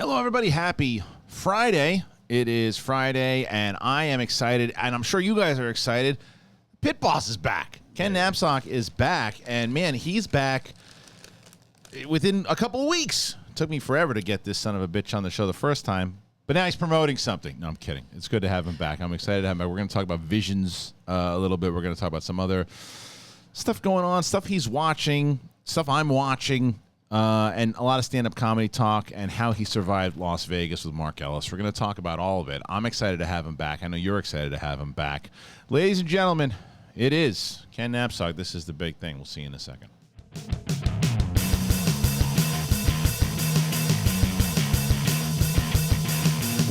Hello, everybody. Happy Friday. It is Friday, and I am excited, and I'm sure you guys are excited. Pit Boss is back. Ken Napzok is back, and, man, he's back within a couple of weeks. It took me forever to get this son of a bitch on the show the first time, but now he's promoting something. No, I'm kidding. It's good to have him back. I'm excited to have him back. We're going to talk about visions a little bit. We're going to talk about some other stuff going on, stuff he's watching, stuff I'm watching. And a lot of stand-up comedy talk and how he survived Las Vegas with Mark Ellis. We're going to talk about all of it. I'm excited to have him back. I know you're excited to have him back. Ladies and gentlemen, it is Ken Napzok. This is the big thing. We'll see you in a second.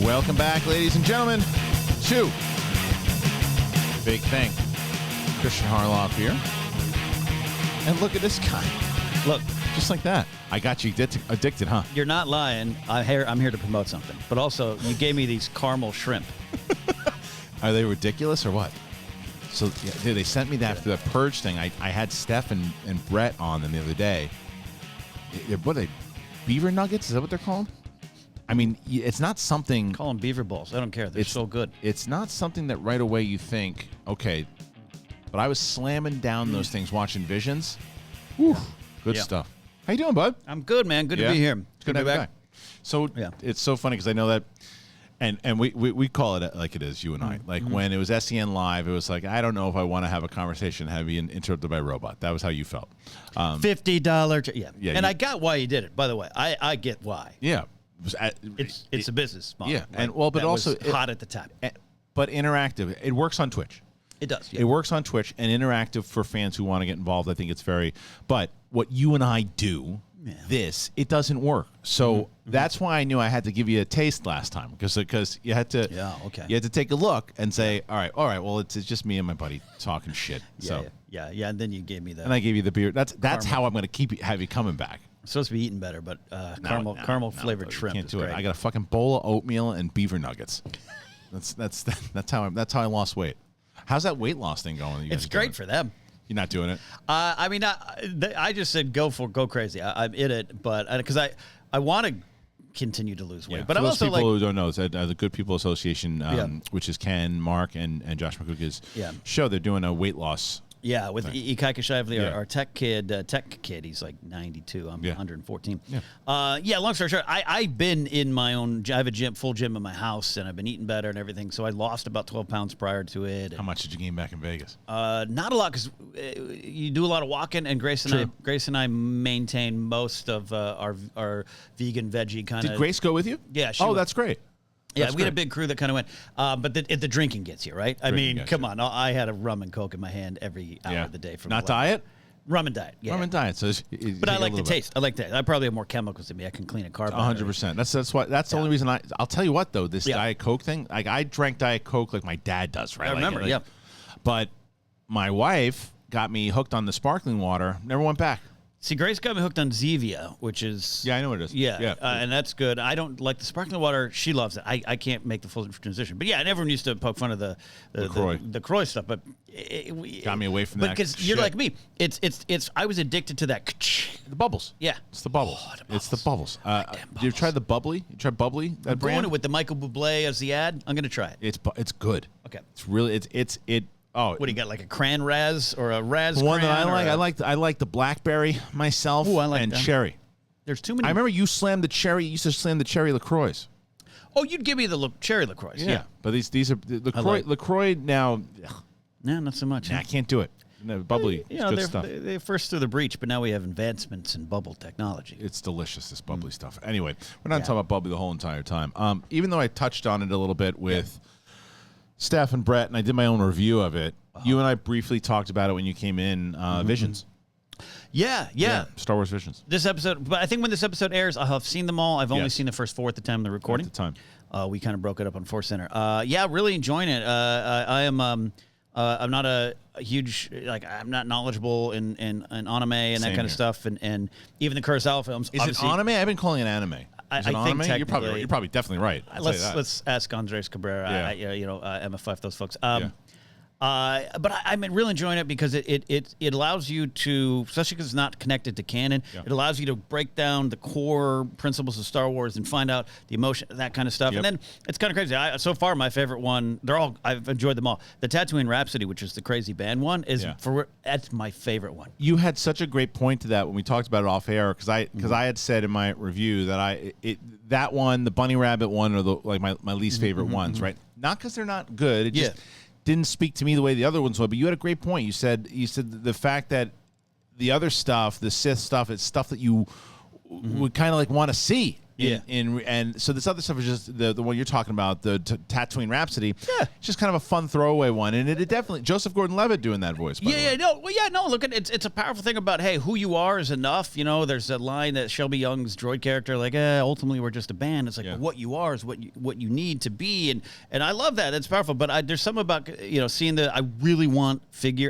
Welcome back, ladies and gentlemen, to Big Thing. Kristian Harloff here. And look at this guy. Look. Just like that. I got you addicted, huh? You're not lying. I'm here to promote something. But also, you gave me these caramel shrimp. Are they ridiculous or what? So, yeah, dude, they sent me that for the purge thing. I had Steph and Brett on them the other day. What are they? Beaver Nuggets? Is that what they're called? I mean, it's not something... Call them beaver balls. I don't care. They're so good. It's not something that right away you think, okay, but I was slamming down those things watching Visions. Whew, good stuff. How you doing, bud? I'm good, man. Good to be here. It's good to be back. So it's so funny because I know that, and we call it like it is, you and I. Like when it was SEN Live, it was like, I don't know if I want to have a conversation, have you interrupted by a robot. That was how you felt. $50. Yeah. And I got why you did it, by the way. I get why. Yeah. It's a business model. Yeah. Right? But also hot at the time. But interactive. It works on Twitch. It does. Yeah. It works on Twitch and interactive for fans who want to get involved. I think it's very. But what you and I do, it doesn't work. So that's why I knew I had to give you a taste last time because you had to. Yeah. Okay. You had to take a look and say, all right. Well, it's just me and my buddy talking shit. Yeah. And then you gave me that. And I gave you the beer. That's how I'm going to have you coming back. I'm supposed to be eating better, but caramel flavored shrimp. Can't is do great. it. I got a fucking bowl of oatmeal and Beaver Nuggets. That's how I lost weight. How's that weight loss thing going? It's great for them. You're not doing it? I mean, I just said go crazy. I'm in it, but because I want to continue to lose weight. Yeah. But for I'm those also people who don't know, it's the Good People Association, which is Ken, Mark, and Josh McCook's show. They're doing a weight loss. Yeah, with Ikaika Shively, our tech kid, he's like 92. I'm 114. Yeah. Long story short, I've been in my own. I have a full gym in my house, and I've been eating better and everything. So I lost about 12 pounds prior to it. How much did you gain back in Vegas? Not a lot, because you do a lot of walking, and Grace and I maintain most of our vegan veggie kind of. Did Grace go with you? Yeah. That's great. Yeah, we had a big crew that kind of went, but the drinking gets you, right? I mean, come on. I had a rum and Coke in my hand every hour of the day. Not diet? Rum and diet, yeah. Rum and diet. So but I like the taste. I like that. I probably have more chemicals than me. I can clean a carb. 100%. That's the only reason I'll tell you what, though, this Diet Coke thing, like I drank Diet Coke like my dad does, right? I remember, But my wife got me hooked on the sparkling water, never went back. See, Grace got me hooked on Zevia, which is... Yeah, I know what it is. Yeah. And that's good. I don't like the sparkling water. She loves it. I can't make the full transition. But yeah, and everyone used to poke fun of the Croy stuff, but... got me away from that because you're like me. It's. I was addicted to that. The bubbles. Yeah. It's the bubbles. It's the bubbles. Did you try the bubbly? You tried bubbly? That brand? Going with the Michael Bublé as the ad. I'm going to try it. It's good. Okay. It's really... Oh, what do you got? Like a cran raz or a raz? The one that I like. I like the blackberry myself. Ooh, I like and them. Cherry. There's too many. I remember you slammed the cherry. You used to slam the cherry LaCroix. Oh, you'd give me the cherry LaCroix. Yeah. But these are LaCroix now. Nah, not so much. Nah, I can't do it. No, bubbly. You know, good stuff. They're first through the breach, but now we have advancements in bubble technology. It's delicious, this bubbly stuff. Anyway, we're not talking about bubbly the whole entire time. Even though I touched on it a little bit with Steph and Brett, and I did my own review of it. You and I briefly talked about it when you came in, Visions. Yeah. Star Wars Visions. This episode, but I think when this episode airs, I'll have seen them all. I've only seen the first 4 at the time of the recording. At the time. We kind of broke it up on Force Center. Really enjoying it. I am... I'm not a huge, I'm not knowledgeable in anime and that kind of stuff, and even the Kurosawa films. Is it anime? I've been calling it anime. I think you're probably definitely right. Let's ask Andres Cabrera, Emma Fife, those folks. But I'm really enjoying it because it allows you to, especially because it's not connected to canon, it allows you to break down the core principles of Star Wars and find out the emotion, that kind of stuff. And then it's kind of crazy. So far, my favorite one, I've enjoyed them all. The Tatooine Rhapsody, which is the crazy band one, that's my favorite one. You had such a great point to that when we talked about it off air, because I had said in my review that that one, the Bunny Rabbit one, are my least favorite ones, right? Not because they're not good. It just didn't speak to me the way the other ones would. But you had a great point. You said the fact that the other stuff, the Sith stuff, it's stuff that you would kind of like want to see. And so this other stuff is just the one you're talking about, the Tatooine Rhapsody. Yeah, it's just kind of a fun throwaway one, and it definitely Joseph Gordon-Levitt doing that voice. Look, it's a powerful thing about who you are is enough. You know, there's a line that Shelby Young's droid character, like, ultimately we're just a band. It's like well, what you are is what you need to be, and I love that. It's powerful. But there's something about seeing I really want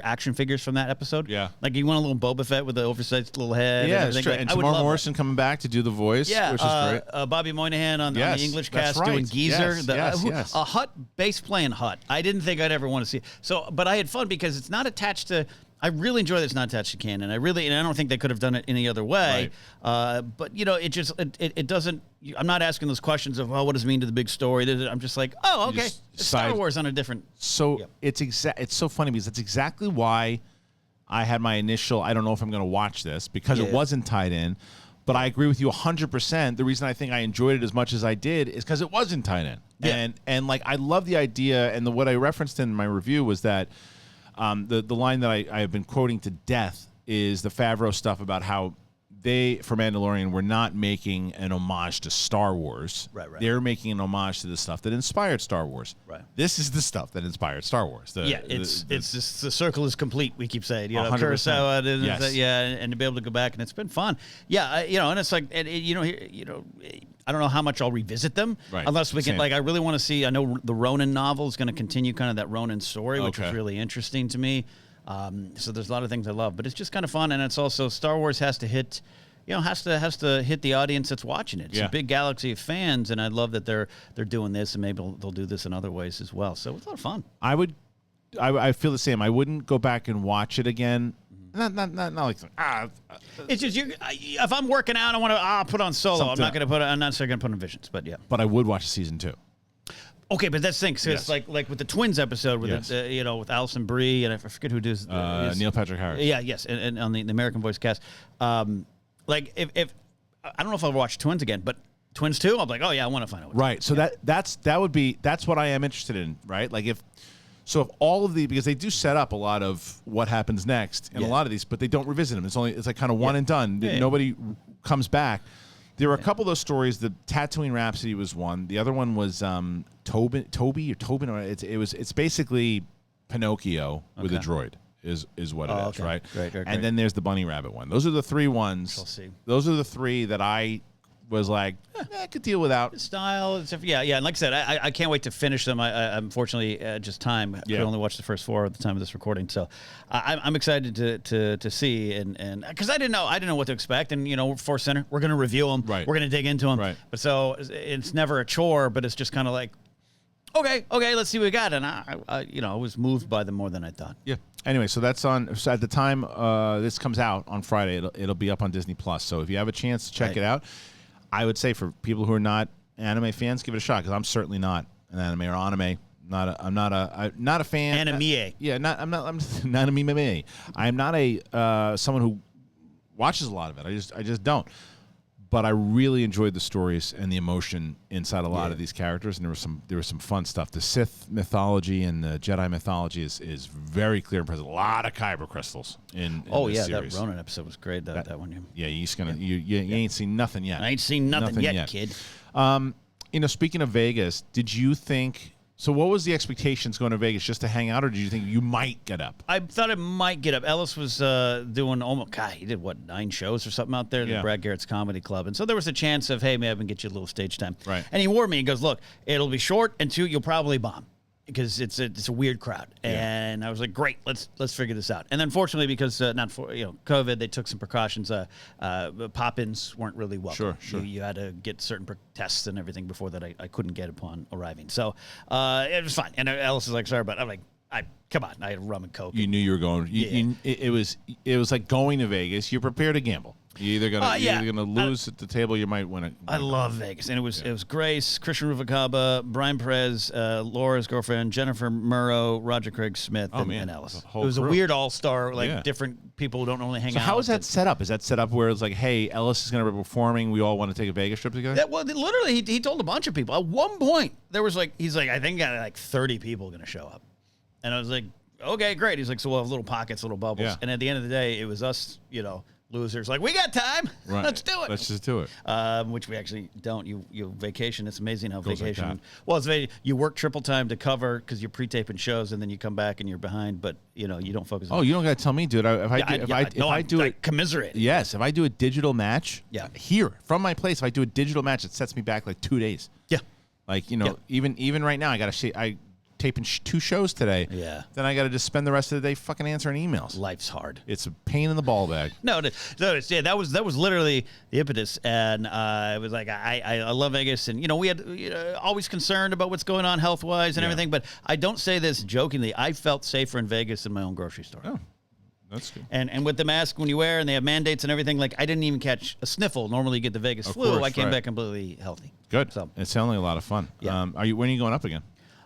action figures from that episode. Yeah, like you want a little Boba Fett with the oversized little head. Yeah, it's true. And Tamar Morrison coming back to do the voice. Yeah, which is great. Bobby Moynihan on the English cast doing Geezer. Yes. A Hutt bass playing Hutt. I didn't think I'd ever want to see it. So, but I had fun because it's not attached to. I really enjoy that it's not attached to canon. And I don't think they could have done it any other way. Right. But it doesn't. I'm not asking those questions of what does it mean to the big story. I'm just like, okay, it's Star Wars on a different. So it's so funny because that's exactly why I had my initial. I don't know if I'm going to watch this because it wasn't tied in. But I agree with you 100%. The reason I think I enjoyed it as much as I did is because it wasn't tied in. Yeah. And like I love the idea, and what I referenced in my review was that the line that I have been quoting to death is the Favreau stuff about how they, for Mandalorian, were not making an homage to Star Wars. Right. They're making an homage to the stuff that inspired Star Wars. Right. This is the stuff that inspired Star Wars. It's just the circle is complete. We keep saying, 100%. Kurosawa, and to be able to go back, and it's been fun. Yeah, and it's like, I don't know how much I'll revisit them, unless we can. Like, I really want to see. I know the Ronin novel is going to continue kind of that Ronin story, which was really interesting to me. So there's a lot of things I love, but it's just kind of fun, and it's also Star Wars has to hit, has to hit the audience that's watching it. It's a big galaxy of fans, and I love that they're doing this, and maybe they'll do this in other ways as well. So it's a lot of fun. I feel the same. I wouldn't go back and watch it again. Not like it's just if I'm working out, I want to put on Solo. I'm not necessarily going to put on Visions, but yeah. But I would watch season 2. Okay, but that's the thing. So it's like with the Twins episode, with with Alison Brie, and I forget who does Neil Patrick Harris. Yeah, yes, and on the American Voice cast. Like if I don't know if I'll watch Twins again, but Twins 2, I'll be like, I want to find out. Right. So that's what I am interested in. Right. Like if all of because they do set up a lot of what happens next in a lot of these, but they don't revisit them. It's like kind of one and done. Nobody comes back. There were a couple of those stories. The Tatooine Rhapsody was one. The other one was Tobin. It's basically Pinocchio with a droid is what it is, right? Right. And then there's the Bunny Rabbit one. Those are the three ones. We'll see. Those are the three that I was like, I could deal without. Style, and like I said, I can't wait to finish them. I unfortunately just time. I could only watch the first 4 at the time of this recording, so I'm excited to see and because I didn't know what to expect, and Force Center, we're gonna review them, we're gonna dig into them, but so it's never a chore, but it's just kind of like, okay, let's see what we got, and I was moved by them more than I thought. Yeah. Anyway, so that's on. So at the time this comes out on Friday, it'll be up on Disney Plus. So if you have a chance to check it out. I would say for people who are not anime fans, give it a shot because I'm certainly not an anime or anime. I'm not a fan. Anime. I'm not an anime. I'm not someone who watches a lot of it. I just don't. But I really enjoyed the stories and the emotion inside a lot of these characters, and there was some fun stuff. The Sith mythology and the Jedi mythology is very clear and present. A lot of kyber crystals in this series. That Ronin episode was great. That one. Yeah, you ain't seen nothing yet. I ain't seen nothing yet, kid. Speaking of Vegas, did you think? So what was the expectations going to Vegas, just to hang out, or did you think you might get up? I thought it might get up. Ellis was doing he did 9 shows or something out there at Brad Garrett's Comedy Club. And so there was a chance of, hey, maybe I can get you a little stage time. Right. And he warned me. He goes, look, it'll be short, and 2, you'll probably bomb because it's a weird crowd. And I was like, great, let's figure this out. And unfortunately, because COVID, they took some precautions. Pop-ins weren't really welcome. Sure. You had to get certain tests and everything before that I couldn't get upon arriving. So it was fine. And Ellis was like, sorry, but I'm like, Come on, I had rum and coke. You knew you were going. It was like going to Vegas. You're prepared to gamble. You're either gonna lose at the table. You might win it. I love Vegas, and it was Grace, Christian Ruvalcaba, Brian Perez, Laura's girlfriend, Jennifer Murrow, Roger Craig Smith, and Ellis. It was a weird all-star, different people who don't normally hang out. So how is that set up? Is that set up where it's like, hey, Ellis is going to be performing. We all want to take a Vegas trip together? Yeah, well, literally, he told a bunch of people. At one point, there was he's like, I think I got 30 people going to show up, and I was like, okay, great. He's like, so we'll have little pockets, little bubbles, and at the end of the day, it was us, losers like, we got time. Right. Let's do it. Let's just do it. Which we actually don't. You vacation. It's amazing how vacation. Well, you work triple time to cover because you're pre-taping shows and then you come back and you're behind, but you don't focus. Oh, you don't got to tell me, dude. If I do it, commiserate. Yes, if I do a digital match, here from my place, if I do a digital match, it sets me back like 2 days. Yeah. Even right now, I taping 2 shows today. Yeah. Then I got to just spend the rest of the day fucking answering emails. Life's hard. It's a pain in the ball bag. That was literally the impetus, and it was like I love Vegas, and we had always concerned about what's going on health wise and everything, but I don't say this jokingly. I felt safer in Vegas than my own grocery store. Oh. That's good. And with the mask when you wear and they have mandates and everything, I didn't even catch a sniffle. Normally you get the Vegas flu. Course, I came back completely healthy. Good. So it's sounding a lot of fun. Yeah. When are you going up again?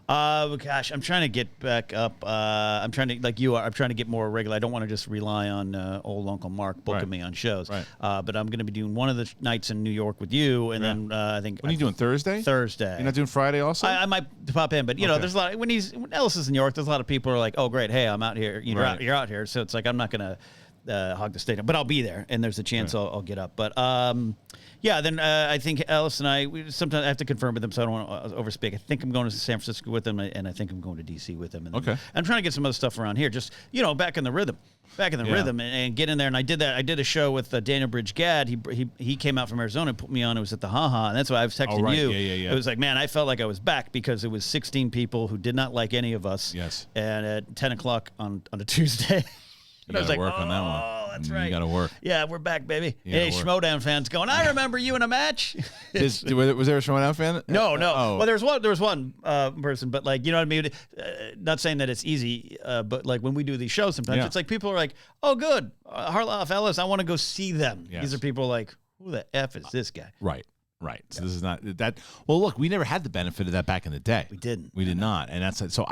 Gosh, I'm trying to get back up. I'm trying to, like you are, I'm trying to get more regular. I don't want to just rely on old Uncle Mark booking me on shows. Right. But I'm going to be doing one of the nights in New York with you, and then I think. When are you doing, Thursday? Thursday. You're not doing Friday also? I might pop in, but there's a lot. When Ellis is in New York, there's a lot of people who are like, oh great, hey, I'm out here. You're out here, so it's like I'm not going to hog the stadium, but I'll be there, and there's a chance I'll get up. But then I think Ellis and I sometimes I have to confirm with them, so I don't want to overspeak. I think I'm going to San Francisco with them, and I think I'm going to DC with them. And I'm trying to get some other stuff around here, just back in the rhythm, and get in there. And I did that. I did a show with Daniel Bridge-Gadd. He came out from Arizona and put me on. It was at the Ha, and that's why I was texting you. Yeah. It was like, man, I felt like I was back because it was 16 people who did not like any of us. Yes. And at 10 o'clock on a Tuesday. And I was like, work on that one. Oh, that's right. You got to work. Yeah, we're back, baby. Hey, Schmodown fans going, I remember you in a match. Was there a Schmodown fan? No. Oh. Well, there was one person, but you know what I mean? Not saying that it's easy, but when we do these shows sometimes, it's like people are like, oh, good. Harloff, Ellis, I want to go see them. Yes. These are people like, who the F is this guy? Right. So this is not that. Well, look, we never had the benefit of that back in the day. We didn't. We did not. And that's so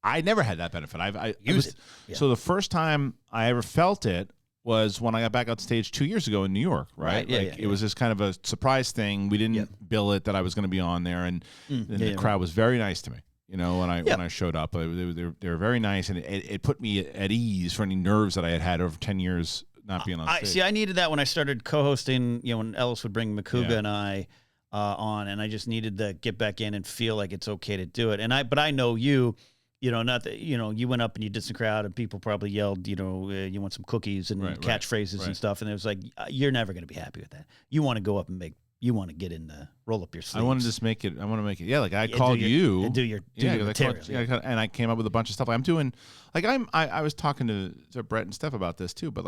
I never had that benefit. I used it. Yeah. So the first time I ever felt it was when I got back on stage 2 years ago in New York, right? It was just kind of a surprise thing. We didn't bill it that I was going to be on there, and the crowd was very nice to me. When I showed up, they were very nice, and it put me at ease for any nerves that I had over 10 years not being on stage. I needed that when I started co-hosting. When Ellis would bring Makuga and I on, and I just needed to get back in and feel like it's okay to do it. But I know you. Not that, you went up and you did some crowd and people probably yelled, you want some cookies and catchphrases and stuff. And it was like, you're never going to be happy with that. You want to go up and you want to get in roll up your sleeves. I want to just make it. Yeah. Like I called you. And do your material. And I came up with a bunch of stuff. I'm doing, I was talking to Brett and Steph about this too, but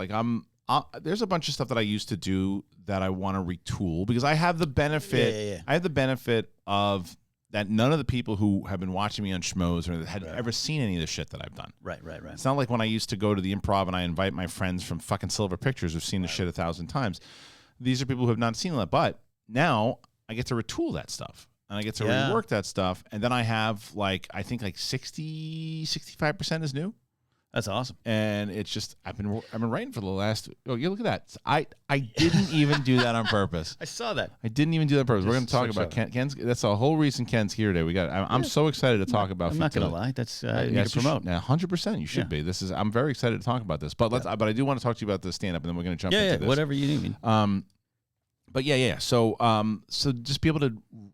there's a bunch of stuff that I used to do that I want to retool because I have the benefit. I have the benefit of that none of the people who have been watching me on Schmoes or had ever seen any of the shit that I've done. Right. It's not like when I used to go to the Improv and I invite my friends from fucking Silver Pictures who've seen the shit 1,000 times. These are people who have not seen that. But now I get to retool that stuff. And I get to rework that stuff. And then I have I think 65% is new. That's awesome. And it's just I've been writing for the last. Oh, you look at that! I didn't even do that on purpose. I saw that. I didn't even do that on purpose. We're going to talk about Ken's. That's the whole reason Ken's here today. I'm so excited to talk about. I'm not going to lie. That's you need to promote. 100%. You should be. I'm very excited to talk about this. But But I do want to talk to you about the stand up, and then we're going to jump into this. Whatever you need. But yeah. So just be able to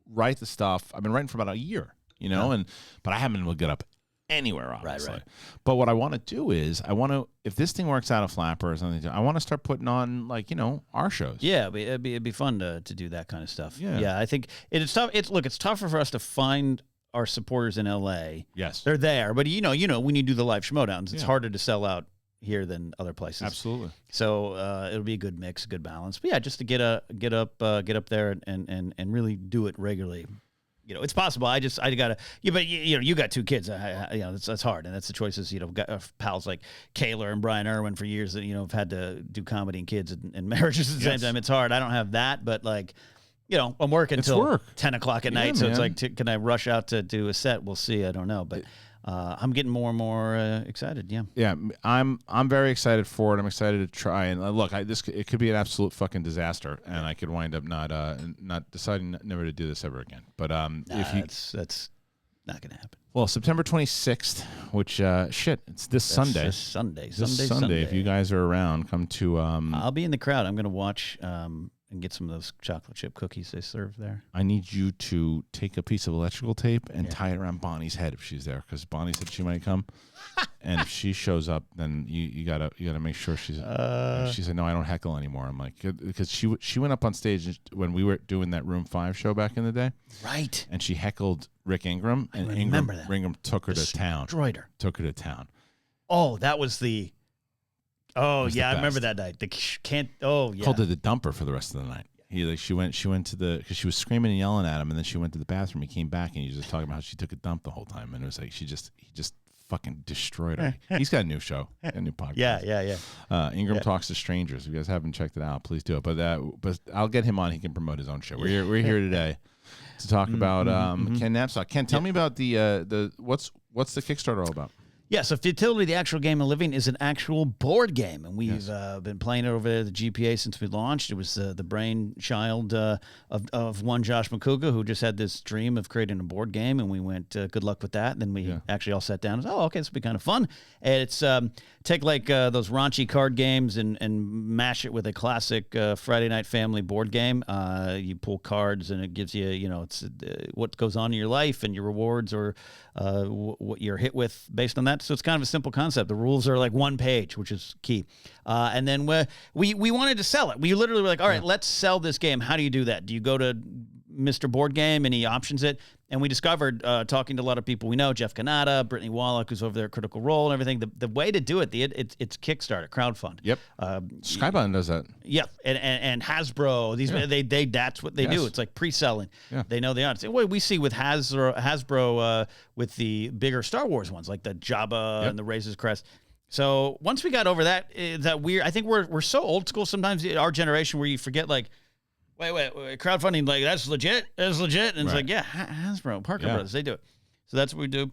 write the stuff. I've been writing for about a year, but I haven't been able to get up anywhere, obviously. Right. But what I want to do is if this thing works out of Flapper or something, I want to start putting on our shows. Yeah, it'd be fun to do that kind of stuff. Yeah, I think it's tough. It's tougher for us to find our supporters in LA. Yes, they're there, but when you do the live Schmodowns, it's harder to sell out here than other places. Absolutely. So it'll be a good mix, good balance. But yeah, just to get up there and really do it regularly. it's possible. I gotta. Yeah, but you got 2 kids. That's hard, and that's the choices. Got pals like Kayla and Brian Irwin for years that have had to do comedy and kids and marriages at the same time. It's hard. I don't have that, but like, I'm working until 10 o'clock at night. So it's like, can I rush out to do a set? We'll see. I don't know, but. I'm getting more and more excited. Yeah. Yeah, I'm very excited for it. I'm excited to try and look. It could be an absolute fucking disaster, and I could wind up not deciding never to do this ever again. But that's not gonna happen. Well, September 26th, which it's this Sunday. This Sunday. Sunday. If you guys are around, come to. I'll be in the crowd. I'm gonna watch. And get some of those chocolate chip cookies they serve there. I need you to take a piece of electrical tape and tie it around Bonnie's head if she's there, because Bonnie said she might come. And if she shows up, then you gotta make sure she's. She said, "No, I don't heckle anymore." I'm like, because she went up on stage when we were doing that Room 5 show back in the day, right? And she heckled Rick Ingram, and Ingram took her to town. Destroyed her. Took her to town. Oh, that was the. Oh yeah, I remember that night. Called her the dumper for the rest of the night. She went to because she was screaming and yelling at him, and then she went to the bathroom. He came back and he was just talking about how she took a dump the whole time, and it was like he just fucking destroyed her. He's got a new show, a new podcast. Yeah. Ingram Talks to Strangers. If you guys haven't checked it out, please do it. But I'll get him on. He can promote his own show. We're here today to talk about Ken Napzok. Ken, tell me about the what's the Kickstarter all about? Yeah, so Futility, the actual game of living, is an actual board game, and we've been playing it over the GPA since we launched. It was the brainchild of one Josh McCouga, who just had this dream of creating a board game, and we went, good luck with that. And then we actually all sat down and said, okay, this will be kind of fun. And it's take like those raunchy card games and mash it with a classic Friday night family board game. You pull cards, and it gives you, it's what goes on in your life and your rewards or what you're hit with based on that. So it's kind of a simple concept. The rules are like 1 page, which is key. And then we wanted to sell it. We literally were like, all right, let's sell this game. How do you do that? Do you go to Mr. Board Game and he options it? And we discovered, talking to a lot of people we know, Jeff Canada, Brittany Wallach, who's over there at Critical Role and everything, the way to do it, it's Kickstarter, crowdfund. Yep. Skybound does that. Yep. And Hasbro, that's what they do. It's like pre-selling. Yeah. They know the audience. What we see with Hasbro with the bigger Star Wars ones, like the Jabba and the Razor's Crest. So once we got over that weird, I think we're so old school sometimes, our generation, where you forget like, Wait, crowdfunding, like, that's legit? That's legit? And it's like, yeah, Hasbro, Parker Brothers, they do it. So that's what we do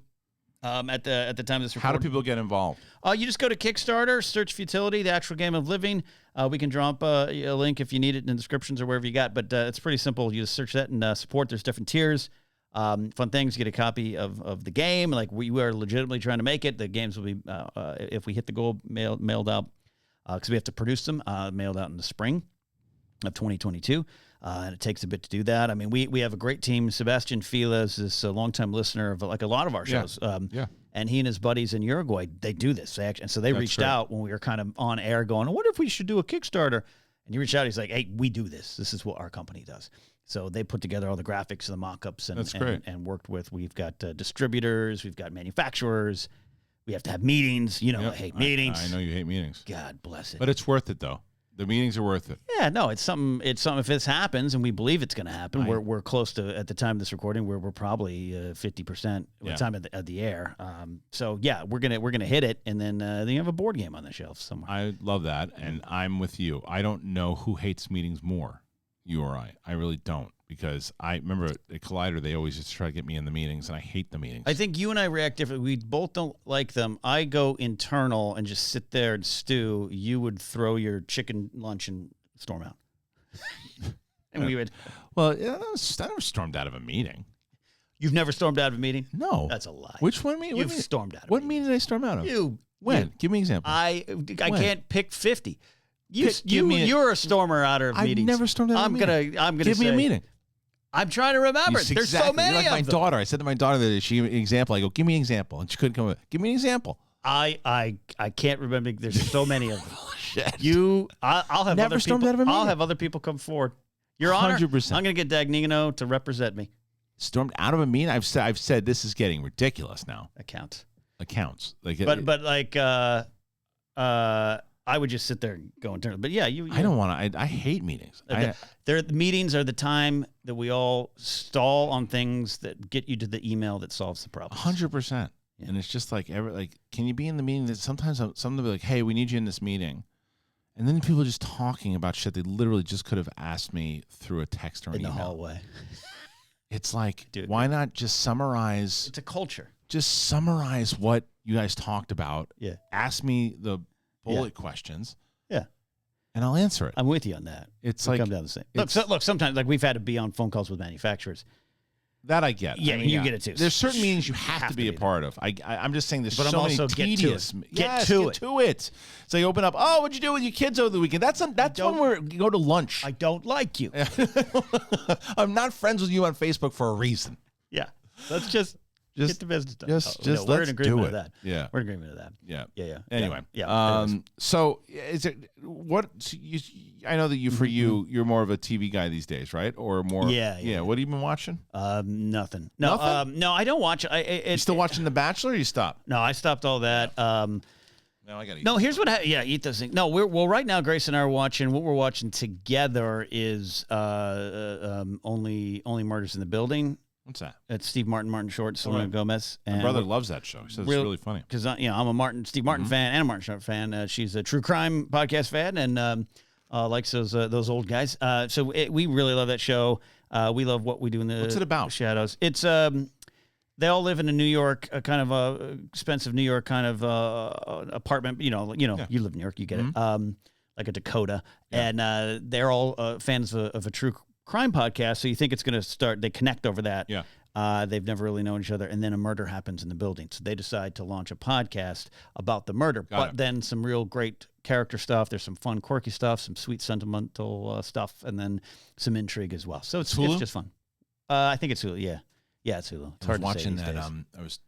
at the time of this recording. How do people get involved? You just go to Kickstarter, search Futility, the actual game of living. We can drop a link if you need it in the descriptions or wherever you got, but it's pretty simple. You just search that and support. There's different tiers. Fun things, you get a copy of the game. Like, we are legitimately trying to make it. The games will be, if we hit the goal, mailed out, because we have to produce them, mailed out in the spring of 2022, and it takes a bit to do that. I mean, we have a great team. Sebastian Files is a longtime listener of like a lot of our shows. And he and his buddies in Uruguay, they do this. And so they reached out when we were kind of on air going, what if we should do a Kickstarter? And he reached out. He's like, hey, we do this. This is what our company does. So they put together all the graphics and the mock-ups and worked with. We've got distributors. We've got manufacturers. We have to have meetings. I hate meetings. I know you hate meetings. God bless it. But it's worth it, though. The meetings are worth it. Yeah, no, it's something. If this happens, and we believe it's going to happen, we're close to, at the time of this recording, we're probably 50% at the time of the air. So yeah, we're gonna hit it, and then you have a board game on the shelf somewhere. I love that, and I'm with you. I don't know who hates meetings more, you or I. I really don't, because I remember at Collider, they always just try to get me in the meetings, and I hate the meetings. I think you and I react differently. We both don't like them. I go internal and just sit there and stew. You would throw your chicken lunch and storm out. And we would. Well, I never stormed out of a meeting. You've never stormed out of a meeting? No. That's a lie. Which one meeting? You've stormed out of What meeting did I storm out of? When? Give me an example. I can't pick 50. You're a stormer out of meetings. I've never stormed out of a meeting. I'm gonna give me a meeting. I'm trying to remember. There's so many. You're like my daughter. I said to my daughter that she gave me an example. I go, give me an example, and she couldn't come up. Give me an example. I can't remember. There's so many of them. Shit. I'll have never other stormed people. out of a meeting. I'll have other people come forward. Your Honor, 100%. I'm gonna get Dagnino to represent me. Stormed out of a meeting. I've said this is getting ridiculous now. Accounts. Like but like I would just sit there and go internal. But yeah, I don't want to. I hate meetings. Meetings are the time that we all stall on things that get you to the email that solves the problem. 100%. Yeah. And it's just like, can you be in the meeting? That sometimes something will be like, hey, we need you in this meeting. And then people are just talking about shit they literally just could have asked me through a text or an email. In the hallway. It's like, dude, why not just summarize? It's a culture. Just summarize what you guys talked about. Yeah. Ask me the bullet questions. Yeah. And I'll answer it. I'm with you on that. It's like, come down the same. Look, sometimes like we've had to be on phone calls with manufacturers. That I get. Yeah, you get it too. There's certain meetings you have to be a part of. I'm just saying there's so many tedious. Get to it. So you open up. Oh, what'd you do with your kids over the weekend? That's when you go to lunch. I don't like you. I'm not friends with you on Facebook for a reason. Yeah, let's just get the business done. We're in agreement with that. Yeah, we're in agreement with that. Yeah. Anyway, So is it what you? I know that you're more of a TV guy these days, right? Or more? Yeah. What have you been watching? Nothing. No, I don't watch. You still watching The Bachelor? Or you stopped? No, I stopped all that. No, I gotta eat. No, here's what. Eat those things. No, right now. Grace and I are watching. What we're watching together is only Murders in the Building. What's that? It's Steve Martin Short, Selena Gomez. And my brother loves that show. He says it's really funny. Because I'm a Steve Martin fan and a Martin Short fan. She's a true crime podcast fan and likes those old guys. So we really love that show. We love what we do in the What's it about? Shadows. It's they all live in a New York, kind of a expensive New York kind of apartment. You live in New York, you get it. Like a Dakota, and they're all fans of a true crime podcast, so you think it's going to start. They connect over that. Yeah. They've never really known each other, and then a murder happens in the building, so they decide to launch a podcast about the murder. Then some real great character stuff. There's some fun, quirky stuff, some sweet, sentimental stuff, and then some intrigue as well. So it's just fun. I think it's Hulu. Yeah, it's Hulu. It's hard to say these days. I was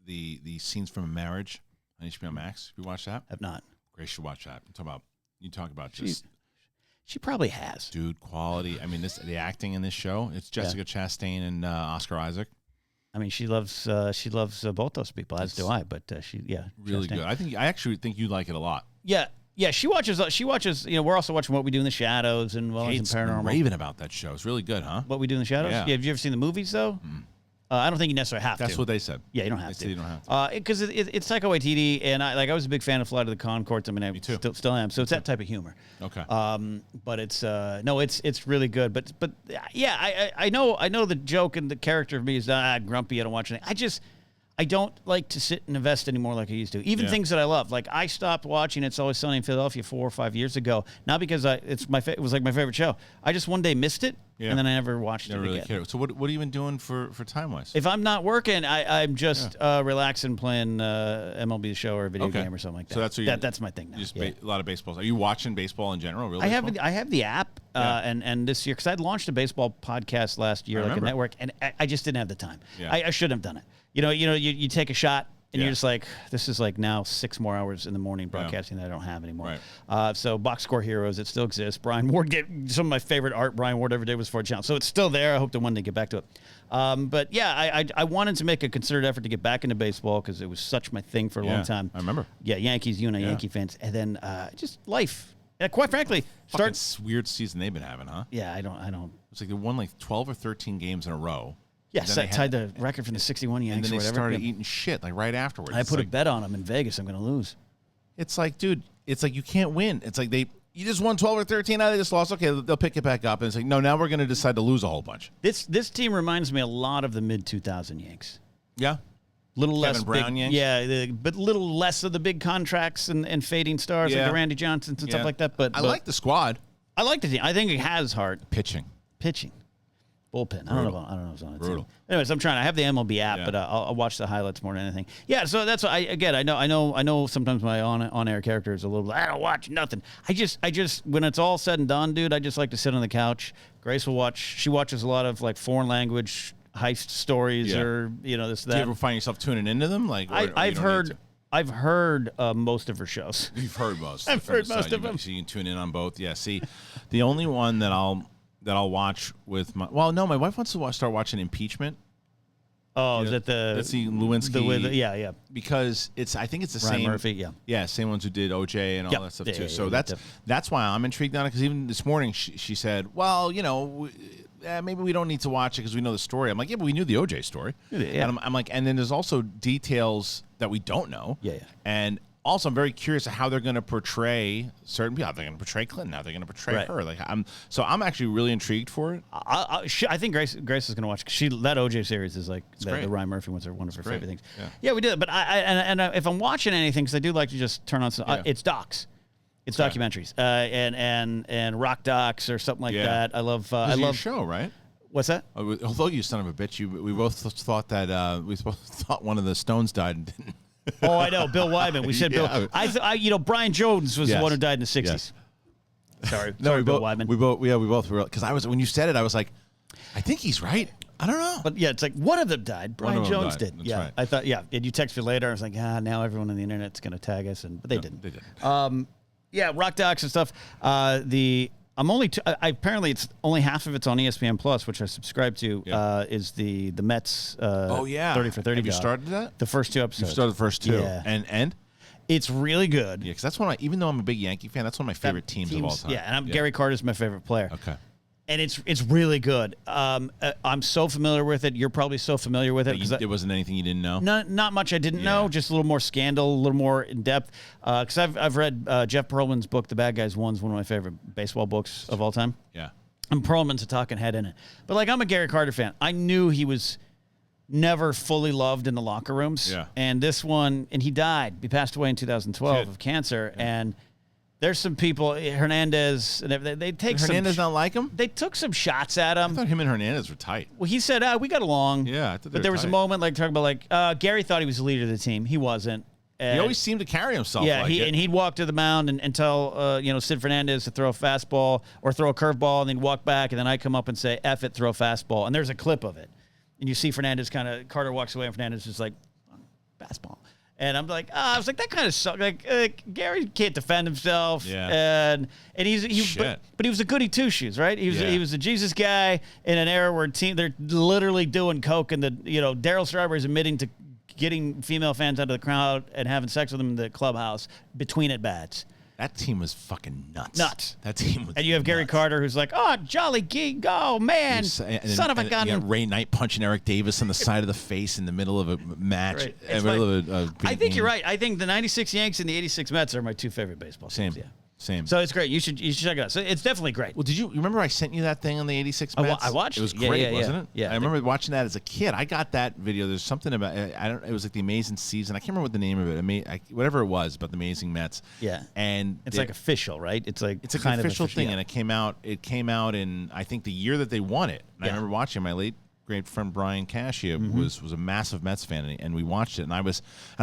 the Scenes from a Marriage on HBO Max. Have you watched that? Have not. Grace should watch that. You talk about She probably has. Dude, quality. I mean, the acting in this show, it's Jessica Chastain and Oscar Isaac. I mean, she loves both those people, as do I. But really Chastain. good. I actually think you like it a lot. Yeah. She watches. We're also watching What We Do in the Shadows and Kate's Paranormal. Raving about that show. It's really good, huh? What We Do in the Shadows. Yeah. Have you ever seen the movies though? I don't think you necessarily have to. That's what they said. Yeah, you don't have to. You don't have to. Because it's Taika Waititi, and I was a big fan of Flight of the Conchords. I mean, I Me too. Still am. So it's that type of humor. Okay. But it's it's really good. But yeah, I know the joke and the character of me is grumpy. I don't watch anything. I don't like to sit and invest anymore like I used to. Even things that I love. Like I stopped watching It's Always Sunny in Philadelphia 4 or 5 years ago. Not because it was like my favorite show. I just one day missed it, and then I never watched it really again. Cared. So what have you been doing for time-wise? If I'm not working, I'm just relaxing, playing MLB The Show or a video game or something like that. So that's my thing now. Just a lot of baseball. Are you watching baseball in general? Real I have the app, and this year, because I'd launched a baseball podcast last year, like a network, and I just didn't have the time. Yeah. I should have done it. You take a shot, and you're just like, this is like now 6 more hours in the morning broadcasting that I don't have anymore. Right. So Box Score Heroes, it still exists. Brian Ward, some of my favorite art Brian Ward ever did was for a channel. So it's still there. I hope to one day get back to it. But yeah, I wanted to make a concerted effort to get back into baseball because it was such my thing for a long time. I remember. Yeah, Yankees, you and I Yankee fans. And then just life. Quite frankly, weird season they've been having, huh? Yeah, I don't. It's like they won like 12 or 13 games in a row. Yes, I tied the record from the 61 Yankees. And then they or whatever. started eating shit like right afterwards. I put a bet on them in Vegas. I'm going to lose. It's like, dude, it's like you can't win. It's like you just won 12 or 13. Now they just lost. Okay, they'll pick it back up. And it's like, no, now we're going to decide to lose a whole bunch. This team reminds me a lot of the mid-2000 Yanks. Yeah. Little Kevin less Brown big, Yanks? Yeah, but little less of the big contracts and fading stars like the Randy Johnsons and stuff like that. But I like the squad. I like the team. I think it has heart. Pitching. Bullpen. I don't know if it's on the Brutal. team. Anyways, I'm trying. I have the MLB app, but I'll watch the highlights more than anything. Yeah, so that's what I know. Sometimes my on-air character is a little. I don't watch nothing. I just when it's all said and done, dude. I just like to sit on the couch. Grace will watch. She watches a lot of like foreign language heist stories or this that. Do you ever find yourself tuning into them? Like I've heard most of her shows. You've heard most. I've heard most of them. So you can tune in on both. Yeah. See, the only one that I'll watch with my wife wants to start watching Impeachment. Oh, is that that's the Lewinsky? Yeah. Because I think it's the Ryan same. Murphy, yeah, same ones who did OJ and all that stuff too. So that's why I'm intrigued on it. Because even this morning she said, well, maybe we don't need to watch it because we know the story. I'm like, yeah, but we knew the OJ story. Yeah. And I'm like, and then there's also details that we don't know. Yeah. And also, I'm very curious of how they're going to portray certain people. How they're going to portray Clinton. How they're going to portray her. Like, I'm actually really intrigued for it. I think Grace is going to watch. That OJ series is like the Ryan Murphy ones are one of her favorite things. Yeah, we did. But if I'm watching anything, because I do like to just turn on some, it's docs. It's documentaries and rock docs or something like that. I love. I love your show, right? What's that? Although you son of a bitch, we both thought that we both thought one of the Stones died and didn't. Oh, I know, Bill Wyman. We said Bill. Brian Jones was the one who died in the '60s. Yes. Sorry, Bill Wyman. We both were, because when you said it, I was like, I think he's right. I don't know. But yeah, it's like one of them died. Brian Jones did. That's yeah, right. I thought. Yeah, did you text me later? I was like, now everyone on the internet's going to tag us, but they didn't. They didn't. Yeah, rock docs and stuff. Apparently it's only half of it's on ESPN Plus, which I subscribe to. Is the Mets? 30 for 30. Have you started that? The first 2 episodes. You started the first 2. Yeah. And it's really good. Yeah, because that's even though I'm a big Yankee fan, that's one of my favorite teams of all time. Yeah, and Gary Carter's my favorite player. Okay. And it's really good. I'm so familiar with it. You're probably so familiar with it. There wasn't anything you didn't know? Not much I didn't know. Just a little more scandal, a little more in depth. Because I've read Jeff Pearlman's book, The Bad Guys One's one of my favorite baseball books of all time. Yeah. And Pearlman's a talking head in it. But I'm a Gary Carter fan. I knew he was never fully loved in the locker rooms. Yeah. And this one, and he died. He passed away in 2012 of cancer. Yeah. And there's some people, Hernandez, and they take Hernandez not like him? They took some shots at him. I thought him and Hernandez were tight. Well, he said, we got along. Yeah, but there was a moment talking about Gary thought he was the leader of the team. He wasn't. He always seemed to carry himself. Yeah, and he'd walk to the mound and tell Sid Fernandez to throw a fastball or throw a curveball, and then walk back, and then I'd come up and say, "F it, throw a fastball." And there's a clip of it, and you see Fernandez Carter walks away, and Fernandez is like, "Fastball." And I'm like, I was like, that kind of sucks. Like, Gary can't defend himself. Yeah. And but he was a goody two shoes, right? He was a Jesus guy in an era where they're literally doing coke, and Darryl Strawberry's admitting to getting female fans out of the crowd and having sex with them in the clubhouse between at bats. That team was fucking nuts. That team was. And you have Gary Carter, who's like, "Oh, jolly geek, oh man, son of a gun." You got Ray Knight punching Eric Davis on the side of the face in the middle of a match. Right. In the middle of a I think you're right. I think the '96 Yanks and the '86 Mets are my 2 favorite baseball teams. Same. So it's great. You should check it out. So it's definitely great. Well, did you remember I sent you that thing on the '86 Mets? I watched it. It was great, wasn't it? Yeah. I remember watching that as a kid. I got that video. There's something about it was like the Amazing Season. I can't remember what the name of it. Whatever it was about the Amazing Mets. Yeah. And it's like official, right? It's like it's a kind of official thing, and it came out in I think the year that they won it. And I remember watching my late great friend Brian Cashia was a massive Mets fan, and we watched it, and I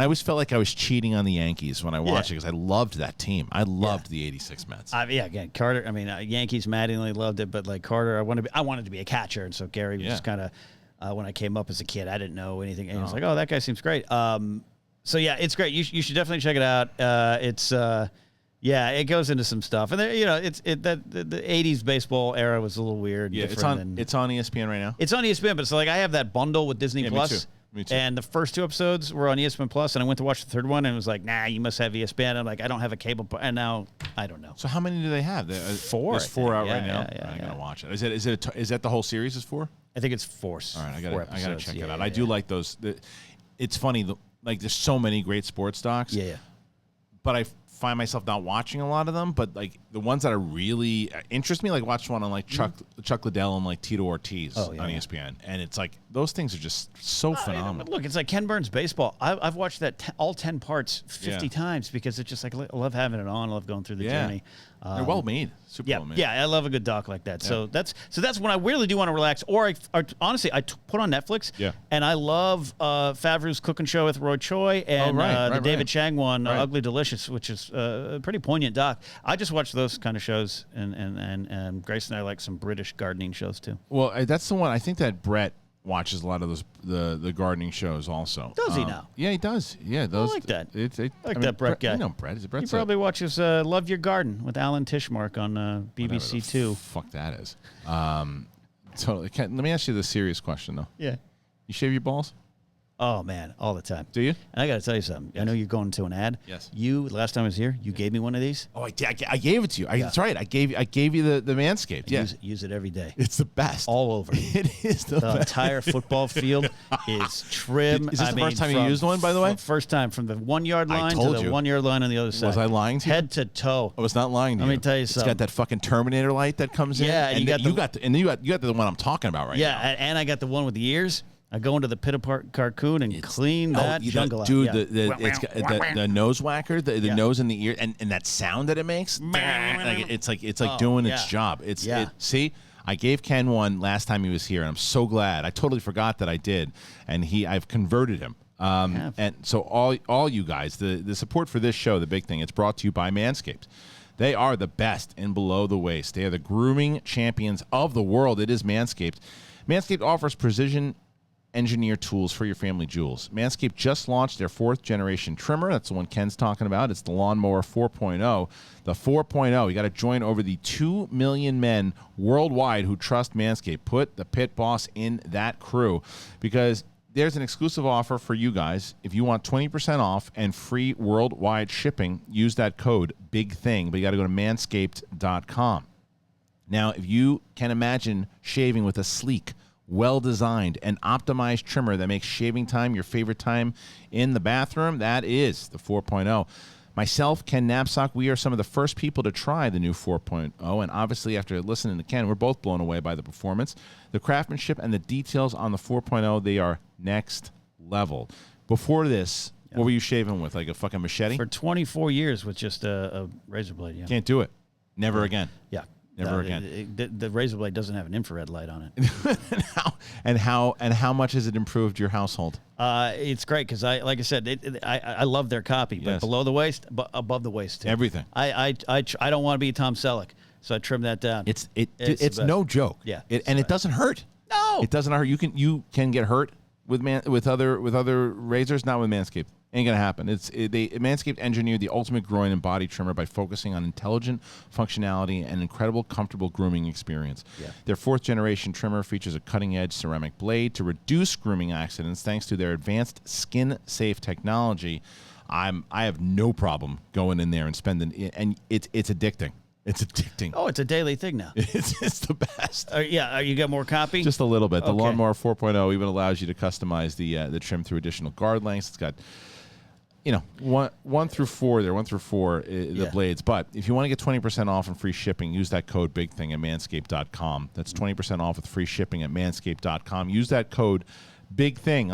always felt like I was cheating on the Yankees when I watched it because I loved that team. I loved the '86 Mets. Again, Carter. I mean, Yankees maddeningly loved it, but like Carter, I wanted to be a catcher, and so Gary was just kind of when I came up as a kid, I didn't know anything, and he was like, "Oh, that guy seems great." So yeah, it's great. You should definitely check it out. It goes into some stuff, and the '80s baseball era was a little weird. Yeah, it's on ESPN right now. It's on ESPN, but it's like I have that bundle with Disney Plus. Me too. And the first 2 episodes were on ESPN Plus, and I went to watch the third one, and it was like, nah, you must have ESPN. I'm like, I don't have a cable, and now I don't know. So how many do they have? 4. There's 4 out right now. Yeah, I gotta watch it. Is that the whole series? Is 4? I think it's 4. All right, I gotta check it out. I do like those. It's funny, there's so many great sports docs. Yeah. But I find myself not watching a lot of them, but like the ones that are really interest me, like watch one on like Chuck Liddell and like Tito Ortiz on ESPN, and it's like those things are just so phenomenal. Look, it's like Ken Burns baseball. I've watched that all 10 parts 50 times because it's just like I love having it on. I love going through the journey. They're well made, super well made. Yeah, I love a good doc like that. So that's when I really do want to relax. Or honestly, I put on Netflix. Yeah. And I love Favreau's cooking show with Roy Choi and the David Chang one, Ugly Delicious, which is a pretty poignant doc. I just watch those kind of shows, and Grace and I like some British gardening shows too. Well, that's the one. I think that Brett watches a lot of those the gardening shows also. Does he now? Yeah, he does. Yeah, those. I like that. I like that Brett guy. You know Brett. He probably watches Love Your Garden with Alan Tishmark on BBC Two. Fuck that is. Totally. Let me ask you the serious question though. Yeah. You shave your balls? Oh, man, all the time. Do you? And I got to tell you something. Yes. I know you're going to an ad. Yes. Last time I was here, you gave me one of these. Oh, I gave it to you. That's right. I gave you the Manscaped. Yeah. Use it every day. It's the best. All over. It is the best. Entire football field is trim. Is this the first time you used one, by the way? First time, from the 1 yard line to the 1 yard line on the other side. Was I lying to you? Head to toe. I was not lying to you. Let me tell you something. It's got that fucking Terminator light that comes in. Yeah, and you got the one I'm talking about right now. Yeah, and I got the one with the ears. I go into the pit apart carcoon and clean that jungle out. Dude, the nose whacker, the nose in the ear, and that sound that it makes, it's like doing its job. See, I gave Ken one last time he was here, and I'm so glad. I totally forgot that I did, and I've converted him. And so all you guys, the support for this show, the big thing, it's brought to you by Manscaped. They are the best in below the waist. They are the grooming champions of the world. It is Manscaped. Manscaped offers precision engineer tools for your family jewels. Manscaped just launched their 4th generation trimmer. That's the one Ken's talking about. It's the Lawnmower 4.0. The 4.0, you got to join over the 2 million men worldwide who trust Manscaped. Put the pit boss in that crew, because there's an exclusive offer for you guys. If you want 20% off and free worldwide shipping, use that code BIGTHING. But you got to go to manscaped.com. Now, if you can imagine shaving with a sleek, well-designed and optimized trimmer that makes shaving time your favorite time in the bathroom, that is the 4.0. Myself, Ken Napzok, we are some of the first people to try the new 4.0, and obviously after listening to Ken, we're both blown away by the performance. The craftsmanship and the details on the 4.0, they are next level. Before this, what were you shaving with, like a fucking machete? For 24 years with just a razor blade, yeah. Can't do it. Never again. Yeah. Never again. The razor blade doesn't have an infrared light on it. and how much has it improved your household? It's great because like I said, I love their copy, but below the waist, but above the waist too. Everything. I don't want to be Tom Selleck, so I trim that down. It's no joke. Yeah, and it doesn't hurt. No, it doesn't hurt. You can get hurt with other razors, not with Manscaped. Ain't gonna happen. Manscaped engineered the ultimate groin and body trimmer by focusing on intelligent functionality and incredible, comfortable grooming experience. Yeah. Their 4th generation trimmer features a cutting-edge ceramic blade to reduce grooming accidents thanks to their advanced skin-safe technology. I have no problem going in there and spending, and it's addicting. It's addicting. Oh, it's a daily thing now. It's the best. You got more copy? Just a little bit. The Lawnmower 4.0 even allows you to customize the trim through additional guard lengths. It's got, 1 through 4 there, 1 through 4, the blades. But if you want to get 20% off and free shipping, use that code BIGTHING at manscaped.com. That's 20% off with free shipping at manscaped.com. Use that code BIGTHING.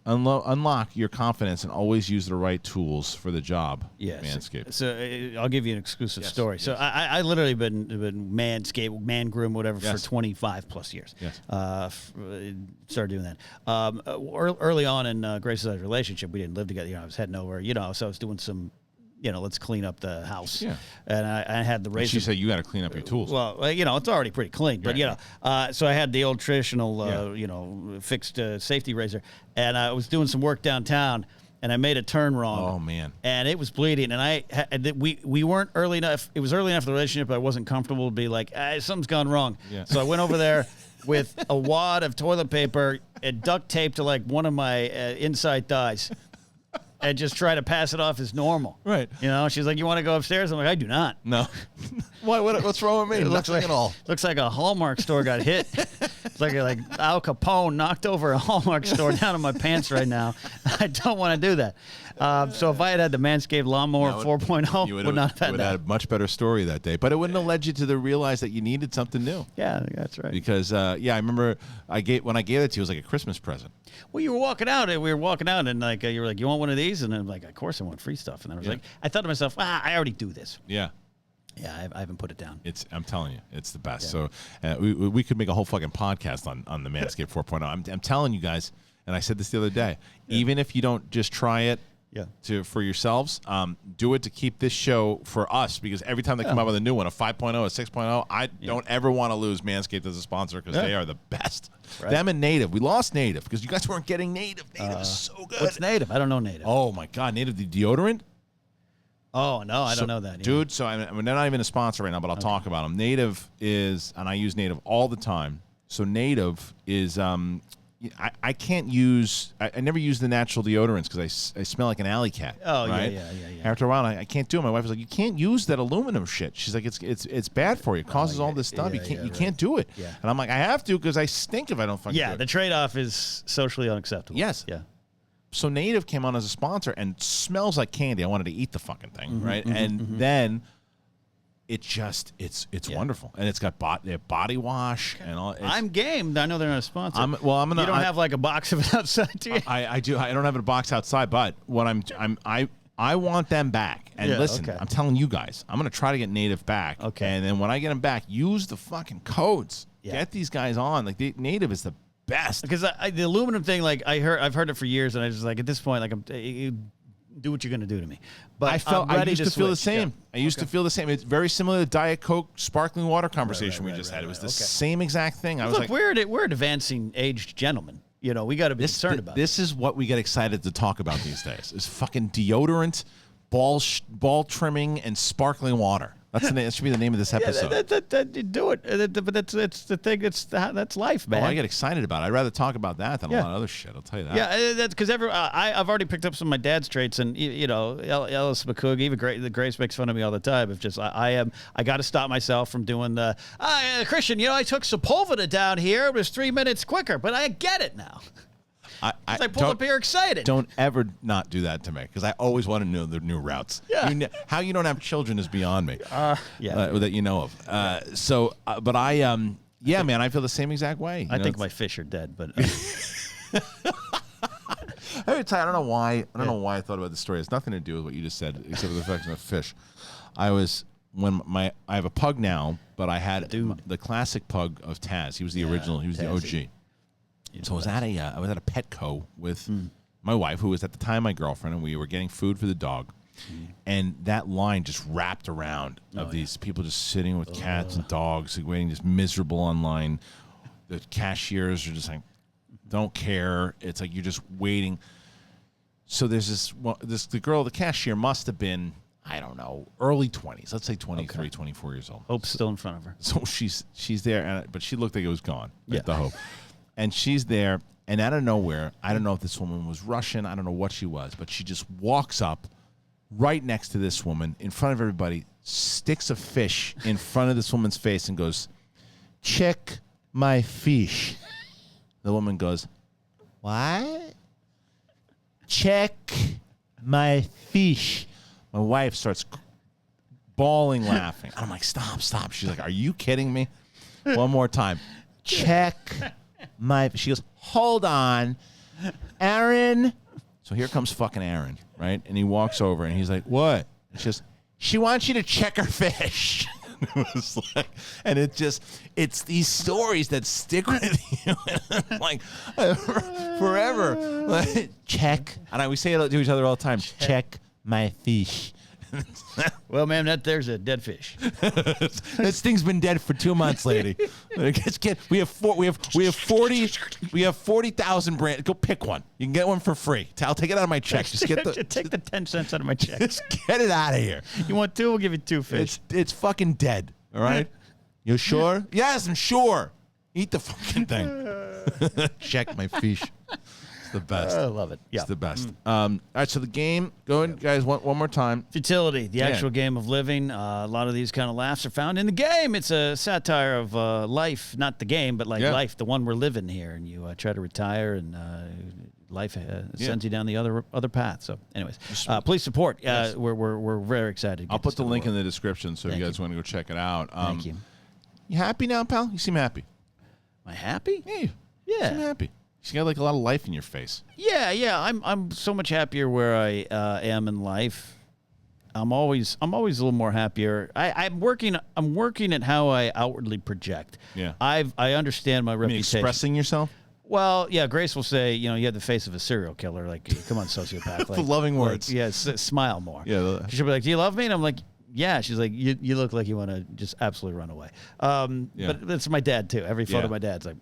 Unlock your confidence and always use the right tools for the job. Yes. Manscaped. So I'll give you an exclusive story. So I literally been Manscaped, man groom, whatever, for 25 plus years. Yes. Started doing that. Early on in Grace's relationship, we didn't live together. I was heading over, so I was doing some, let's clean up the house. Yeah. And I had the razor. She said you got to clean up your tools. Well, it's already pretty clean, but so I had the old traditional, fixed safety razor, and I was doing some work downtown, and I made a turn wrong. Oh man! And it was bleeding, and we weren't early enough. It was early enough in the relationship. I wasn't comfortable to be like, something's gone wrong. Yeah. So I went over there with a wad of toilet paper and duct tape to like one of my inside thighs. And just try to pass it off as normal. Right. She's like, you want to go upstairs? I'm like, I do not. No. What's wrong with me? Nothing at all. Looks like a Hallmark store got hit. It's like Al Capone knocked over a Hallmark store down in my pants right now. I don't want to do that. So if I had the Manscaped Lawnmower 4.0, you would not have had that. Would have had a much better story that day. But it wouldn't have led you to realize that you needed something new. Yeah, that's right. Because, I remember when I gave it to you, it was like a Christmas present. Well, you were walking out, and we were walking out, and you were like, you want one of these? And I'm like, of course I want free stuff. And I was like, I thought to myself, I already do this. Yeah. Yeah, I haven't put it down. I'm telling you, it's the best. Yeah. So we could make a whole fucking podcast on the Manscaped 4.0. I'm telling you guys, and I said this the other day, even if you don't just try it for yourselves, do it to keep this show for us, because every time they come out with a new one, a 5.0, a 6.0, I don't ever want to lose Manscaped as a sponsor, because they are the best. Right. Them and Native. We lost Native because you guys weren't getting Native. Native is so good. What's Native? I don't know Native. Oh, my God. Native, the deodorant? Oh, no, I don't know that. Dude, so they're not even a sponsor right now, but I'll talk about them. Native is, and I use Native all the time. So Native is I can't use. I never use the natural deodorants because I smell like an alley cat. Oh right? yeah. After a while, I can't do it. My wife was like, "You can't use that aluminum shit." She's like, "It's bad for you. It causes all this stuff. You can't do it." Yeah. And I'm like, "I have to because I stink if I don't fucking do it." Yeah, the trade-off is socially unacceptable. Yes. Yeah. So Native came on as a sponsor and smells like candy. I wanted to eat the fucking thing, right? And then it's wonderful, and it's got body wash and all. I'm game. I know they're not a sponsor. I'm gonna. You don't have like a box of it outside, do you? I do. I don't have a box outside, but what I want them back. And listen, I'm telling you guys, I'm gonna try to get Native back. Okay. And then when I get them back, use the fucking codes. Yeah. Get these guys on. Like the Native is the best. Because the aluminum thing, like I've heard it for years, and I just like at this point, like do what you're going to do to me. But I used to feel the same. Yeah. I used to feel the same. It's very similar to the Diet Coke sparkling water conversation we just had. It was the same exact thing. I was like, we're an advancing aged gentleman. You know, we got to be concerned about this. Is what we get excited to talk about these days. Is fucking deodorant, ball trimming, and sparkling water. That's the name. That should be the name of this episode. Do it. But that's the thing. That's life, man. Oh, I get excited about it. I'd rather talk about that than a lot of other shit. I'll tell you that. Yeah, that's because I've already picked up some of my dad's traits, and you know, Ellis McCoog, even Grace makes fun of me all the time. If just I got to stop myself from doing the Kristian. You know, I took Sepulveda down here. It was 3 minutes quicker, but I get it now. I pull up here excited. Don't ever not do that to me because I always want to know the new routes. Yeah. How you don't have children is beyond me. That you know of. But man, I feel the same exact way. I think my fish are dead, but. I don't know why. I don't know why I thought about this story. It has nothing to do with what you just said, except for the fact of fish. I have a pug now, but I had the classic pug of Taz. He was the original. He was Tazzy. The OG. So I was at a Petco with my wife, who was at the time my girlfriend, and we were getting food for the dog. And that line just wrapped around of these people just sitting with cats and dogs, like, waiting, just miserable online. The cashiers are just like, don't care. It's like you're just waiting. So there's the girl, the cashier must have been, I don't know, early 20s. Let's say 23, 24 years old. Hope's still in front of her. So she's there, but she looked like it was gone. The Hope. And she's there, and out of nowhere, I don't know if this woman was Russian. I don't know what she was, but she just walks up right next to this woman in front of everybody, sticks a fish in front of this woman's face and goes, "Check my fish." The woman goes, "What?" "Check my fish." My wife starts bawling, laughing. I'm like, stop. She's like, "Are you kidding me?" One more time. "Check she goes, "Hold on, Aaron." So here comes fucking Aaron, right? And he walks over and he's like, "What?" It's just, "She wants you to check her fish." It was like, and it's these stories that stick with you, like forever. Like, check, and we say it to each other all the time. Check my fish. Well, ma'am, there's a dead fish. This thing's been dead for 2 months, lady. We have 40,000 brands. Go pick one. You can get one for free. I'll take it out of my check. Just take the 10 cents out of my check. Just get it out of here. You want two? We'll give you 2 fish. It's fucking dead. All right. You sure? Yes, I'm sure. Eat the fucking thing. Check my fish. The best. I love it. Yeah. It's the best. All right, so the game, go ahead, guys, one more time. Futility, the actual game of living. A lot of these kind of laughs are found in the game. It's a satire of life, not the game, but life, the one we're living here. And you try to retire, and life sends you down the other path. So, anyways, please support. Yes. We're very excited. I'll put the link in the description so you guys want to go check it out. Thank you. You happy now, pal? You seem happy. Am I happy? Yeah. You seem happy. You got like a lot of life in your face. Yeah. I'm so much happier where I am in life. I'm always a little more happier. I'm working at how I outwardly project. Yeah. I understand my reputation. Expressing yourself? Well, yeah. Grace will say, you have the face of a serial killer. Like, come on, sociopath. Like, loving words. Like, smile more. Yeah. She'll be like, "Do you love me?" And I'm like, "Yeah." She's like, "You look like you want to just absolutely run away." But that's my dad too. Every photo of my dad's like.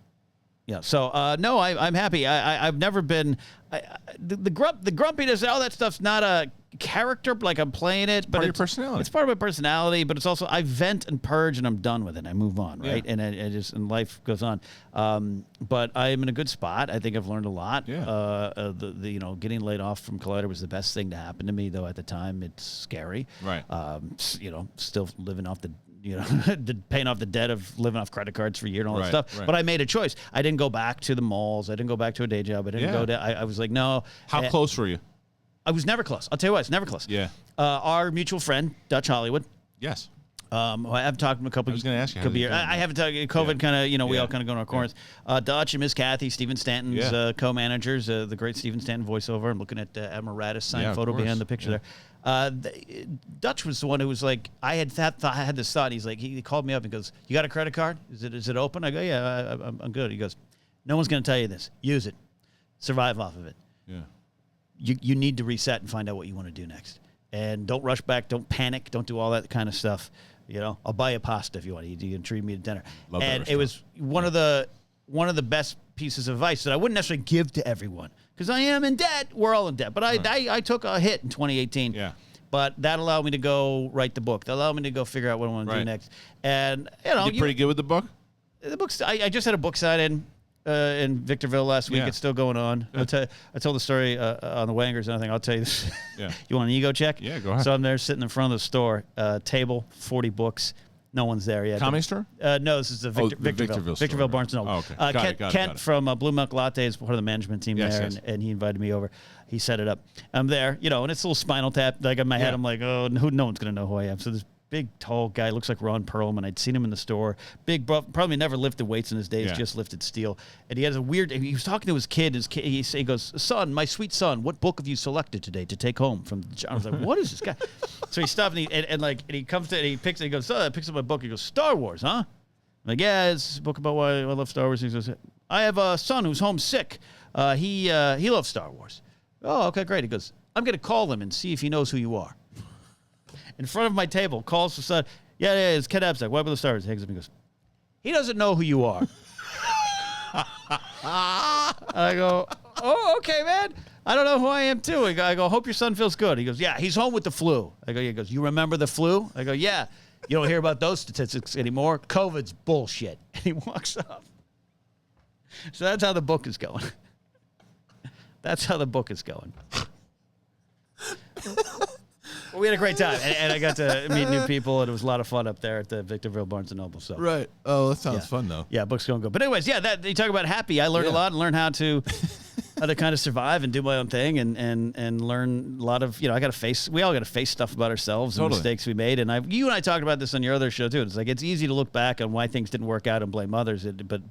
Yeah. So no, I'm happy. I've never been the grumpiness. All that stuff's not character, like I'm playing it, but part of your personality. It's part of my personality, but it's also I vent and purge and I'm done with it. I move on, right? And and life goes on. But I am in a good spot. I think I've learned a lot. The getting laid off from Collider was the best thing to happen to me, though at the time it's scary. Right. Still living off the paying off the debt of living off credit cards for a year and all that stuff. Right. But I made a choice. I didn't go back to the malls. I didn't go back to a day job. I didn't go to. I was like, no. How close were you? I was never close. I'll tell you what, it's never close. Yeah. Our mutual friend, Dutch Hollywood. Yes. I've talked to him a couple. I was going to ask you. I haven't talked. COVID kind of, we all kind of go in our corners. Dutch and Miss Kathy, Stephen Stanton's co-managers, the great Stephen Stanton voiceover. I'm looking at Admiral Radis signed photo behind the picture there. Dutch was the one who was like, I had this thought. He's like, he called me up and goes, "You got a credit card? Is it open?" I go, "Yeah, I'm good." He goes, "No one's going to tell you this. Use it. Survive off of it." Yeah. You need to reset and find out what you want to do next. And don't rush back. Don't panic. Don't do all that kind of stuff. I'll buy you pasta if you want. You can treat me to dinner. Love and it was one of the best pieces of advice that I wouldn't necessarily give to everyone because I am in debt. We're all in debt. But I took a hit in 2018. Yeah. But that allowed me to go write the book. That allowed me to go figure out what I want to do next. And you did pretty good with the book. The books. I just had a book signing in Victorville last week. It's still going on. I told the story on the Wangers and everything. I'll tell you this. Yeah. You want an ego check? Yeah, go ahead. So I'm there sitting in front of the store, table, 40 books. No one's there yet. Comedy store? No, this is the Victorville store, Barnes & Noble. Oh, okay. Got Kent it. from Blue Milk Latte is part of the management team there, and he invited me over. He set it up. I'm there, and it's a little Spinal Tap. Like in my head, I'm like, oh, no one's going to know who I am. So this big, tall guy, looks like Ron Perlman. I'd seen him in the store. Big, probably never lifted weights in his days, just lifted steel. And he has a weird, he was talking to his kid. He goes, "Son, my sweet son, what book have you selected today to take home from?" I was like, what is this guy? So he stopped and he comes to, and he picks up my book. He goes, "Star Wars, huh?" I'm like, "Yeah, it's a book about why I love Star Wars." He goes, "I have a son who's homesick. He loves Star Wars." "Oh, okay, great." He goes, "I'm going to call him and see if he knows who you are." In front of my table, calls the son. Yeah, it's Ken Napzok. What about the Star Wars? Hangs up and goes, "He doesn't know who you are." I go, "Oh, okay, man. I don't know who I am, too." I go, "Hope your son feels good." He goes, "Yeah, he's home with the flu." I go, "Yeah." He goes, "You remember the flu?" I go, "Yeah. You don't hear about those statistics anymore. COVID's bullshit." And he walks off. So that's how the book is going. That's how the book is going. We had a great time, and I got to meet new people, and it was a lot of fun up there at the Victorville Barnes & Noble. So right. Oh, that sounds fun, though. Yeah, book's going good. But anyways, you talk about happy. I learned a lot and learned how to kind of survive and do my own thing and learn a lot of, we all got to face stuff about ourselves and mistakes we made. And you and I talked about this on your other show, too. It's like, it's easy to look back on why things didn't work out and blame others, but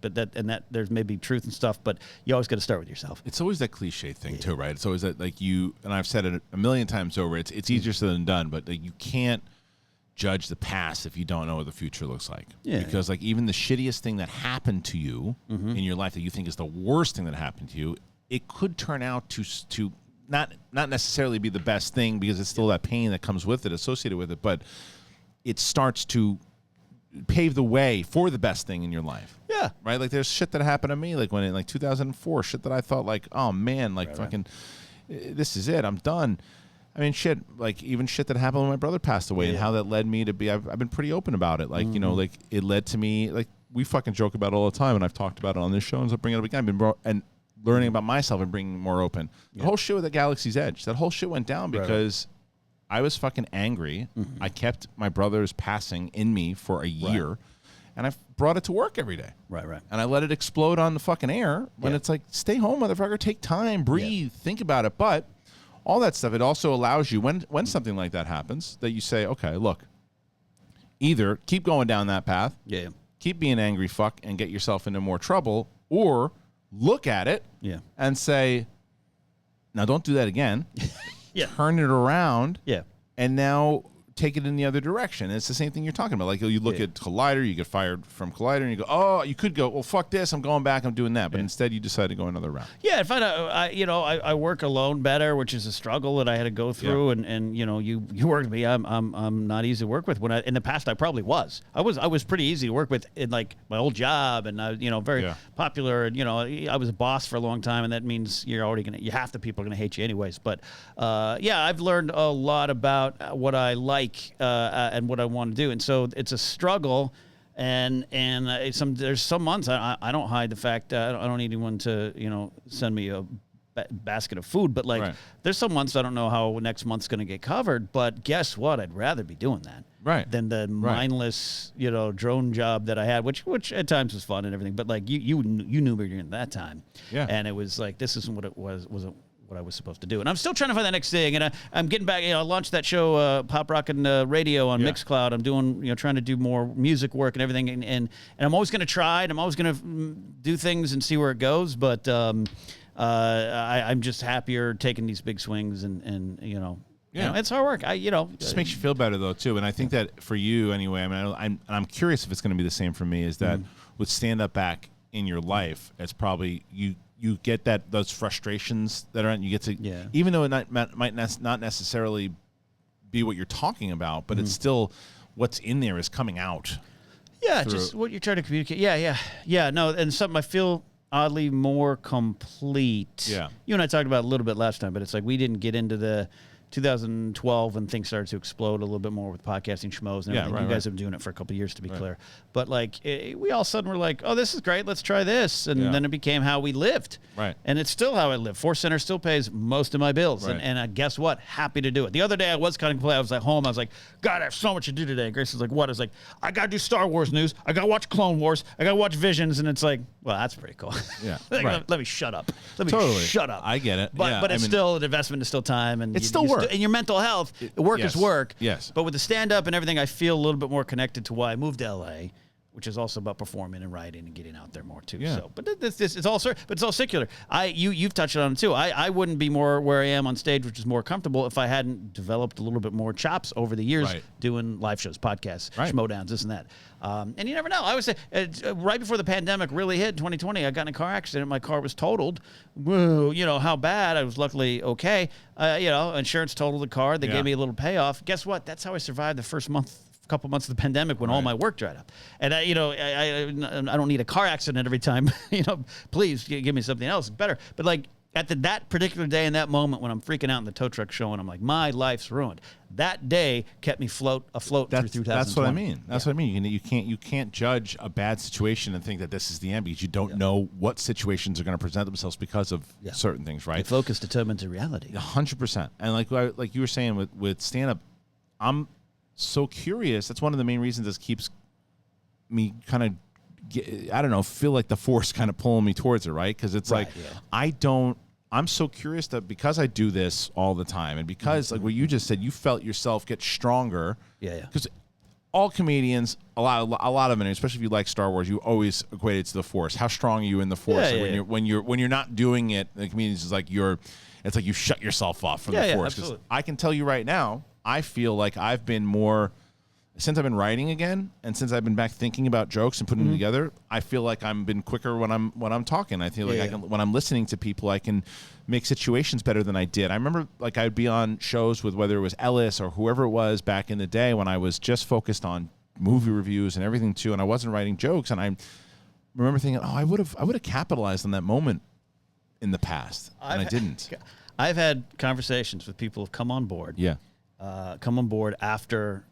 there's maybe truth and stuff, but you always got to start with yourself. It's always that cliche thing, too, right? It's always that, like, and I've said it a million times over, it's easier said than done, but like, you can't judge the past if you don't know what the future looks like. Yeah. Because, like, even the shittiest thing that happened to you in your life that you think is the worst thing that happened to you, it could turn out to not necessarily be the best thing because it's still that pain that comes with it, associated with it, but it starts to pave the way for the best thing in your life. Yeah. Right? Like, there's shit that happened to me, like, when in, like, 2004, shit that I thought, like, oh, man, like, this is it, I'm done. I mean, shit, like, even shit that happened when my brother passed away and how that led me to be, I've been pretty open about it. Like, like, it led to me, like, we fucking joke about it all the time, and I've talked about it on this show, and so bring it up again. I've been learning about myself and bringing more open. The whole shit with the Galaxy's Edge, that whole shit went down because I was fucking angry. I kept my brother's passing in me for a year, and I brought it to work every day. Right. And I let it explode on the fucking air when it's like, stay home, motherfucker, take time, breathe, think about it. But all that stuff, it also allows you, when something like that happens, that you say, okay, look, either keep going down that path, keep being angry fuck and get yourself into more trouble, or look at it and say, now don't do that again. Turn it around. Yeah. And now take it in the other direction. And it's the same thing you're talking about. Like you look at Collider, you get fired from Collider, and you go, oh, you could go, well, fuck this, I'm going back, I'm doing that. But instead, you decide to go another route. Yeah, I find out, I work alone better, which is a struggle that I had to go through. And you work with me. I'm not easy to work with. When in the past I probably was. I was pretty easy to work with in like my old job, and I very popular. And I was a boss for a long time, and that means half the people are gonna hate you anyways. But I've learned a lot about what I like and what I want to do, and so it's a struggle. And there's some months I don't hide the fact I don't need anyone to send me a basket of food, but there's some months I don't know how next month's going to get covered. But guess what? I'd rather be doing that than the mindless drone job that I had, which at times was fun and everything. But like you knew me during that time, and it was like this isn't what it wasn't what I was supposed to do. And I'm still trying to find the next thing. And I'm getting back, I launched that show, Pop Rockin' Radio on Mixcloud. I'm doing, trying to do more music work and everything. And I'm always going to try it. I'm always going to do things and see where it goes. But I'm just happier taking these big swings and it's hard work. Just makes you feel better though too. And I think that for you anyway, I mean, I'm curious if it's going to be the same for me, is that with stand up back in your life, it's probably you get those frustrations that are, you get to, even though it might not necessarily be what you're talking about, but it's still what's in there is coming out. Yeah, just what you're trying to communicate. Yeah. No, and something I feel oddly more complete. Yeah. You and I talked about it a little bit last time, but it's like we didn't get into the 2012 when things started to explode a little bit more with podcasting schmoes and everything. You guys have been doing it for a couple of years, to be clear. But like we all of a sudden were like, oh, this is great, let's try this. And then it became how we lived. Right. And it's still how I live. Force Center still pays most of my bills. Right. And guess what? Happy to do it. The other day I was kind of complaining. I was at home. I was like, God, I have so much to do today. And Grace was like, what? I was like, I got to do Star Wars news. I got to watch Clone Wars. I got to watch Visions. And it's like, well, that's pretty cool. Yeah. Let me shut up. Let me shut up. I get it. But it's still an investment. It's still time. And it's still work. And your mental health, work is work. Yes. But with the stand-up and everything, I feel a little bit more connected to why I moved to L.A., which is also about performing and writing and getting out there more too. Yeah. So, but it's all secular. You've touched on it too. I wouldn't be more where I am on stage, which is more comfortable, if I hadn't developed a little bit more chops over the years doing live shows, podcasts, schmodowns, this and that. And you never know. I would say right before the pandemic really hit, 2020, I got in a car accident. My car was totaled. Whoa, how bad? I was luckily okay. Insurance totaled the car. They gave me a little payoff. Guess what? That's how I survived the first couple months of the pandemic when all my work dried up. And I don't need a car accident every time. Please give me something else better. But like at that particular day in that moment when I'm freaking out in the tow truck show and I'm like, my life's ruined. That day kept me afloat through 2020. That's what I mean. That's what I mean. You can't judge a bad situation and think that this is the end, because you don't know what situations are going to present themselves because of certain things, right? The focus determines the reality. 100%. And like you were saying with stand up, I'm so curious. That's one of the main reasons this keeps me kind of feel like the force kind of pulling me towards it, right? Because it's I'm so curious that because I do this all the time, and because like what you just said, you felt yourself get stronger. Yeah. Because all comedians, a lot of them, especially if you like Star Wars, you always equate it to the force. How strong are you in the force? When you're not doing it, the comedians is like it's like you shut yourself off from the force. Absolutely. I can tell you right now, I feel like I've been more, since I've been writing again, and since I've been back thinking about jokes and putting them together, I feel like I've been quicker when I'm talking. I feel like when I'm listening to people, I can make situations better than I did. I remember like I'd be on shows with whether it was Ellis or whoever it was back in the day when I was just focused on movie reviews and everything too, and I wasn't writing jokes. And I remember thinking, I would have capitalized on that moment in the past, and I didn't. I've had conversations with people who've come on board. Yeah. Come on board after,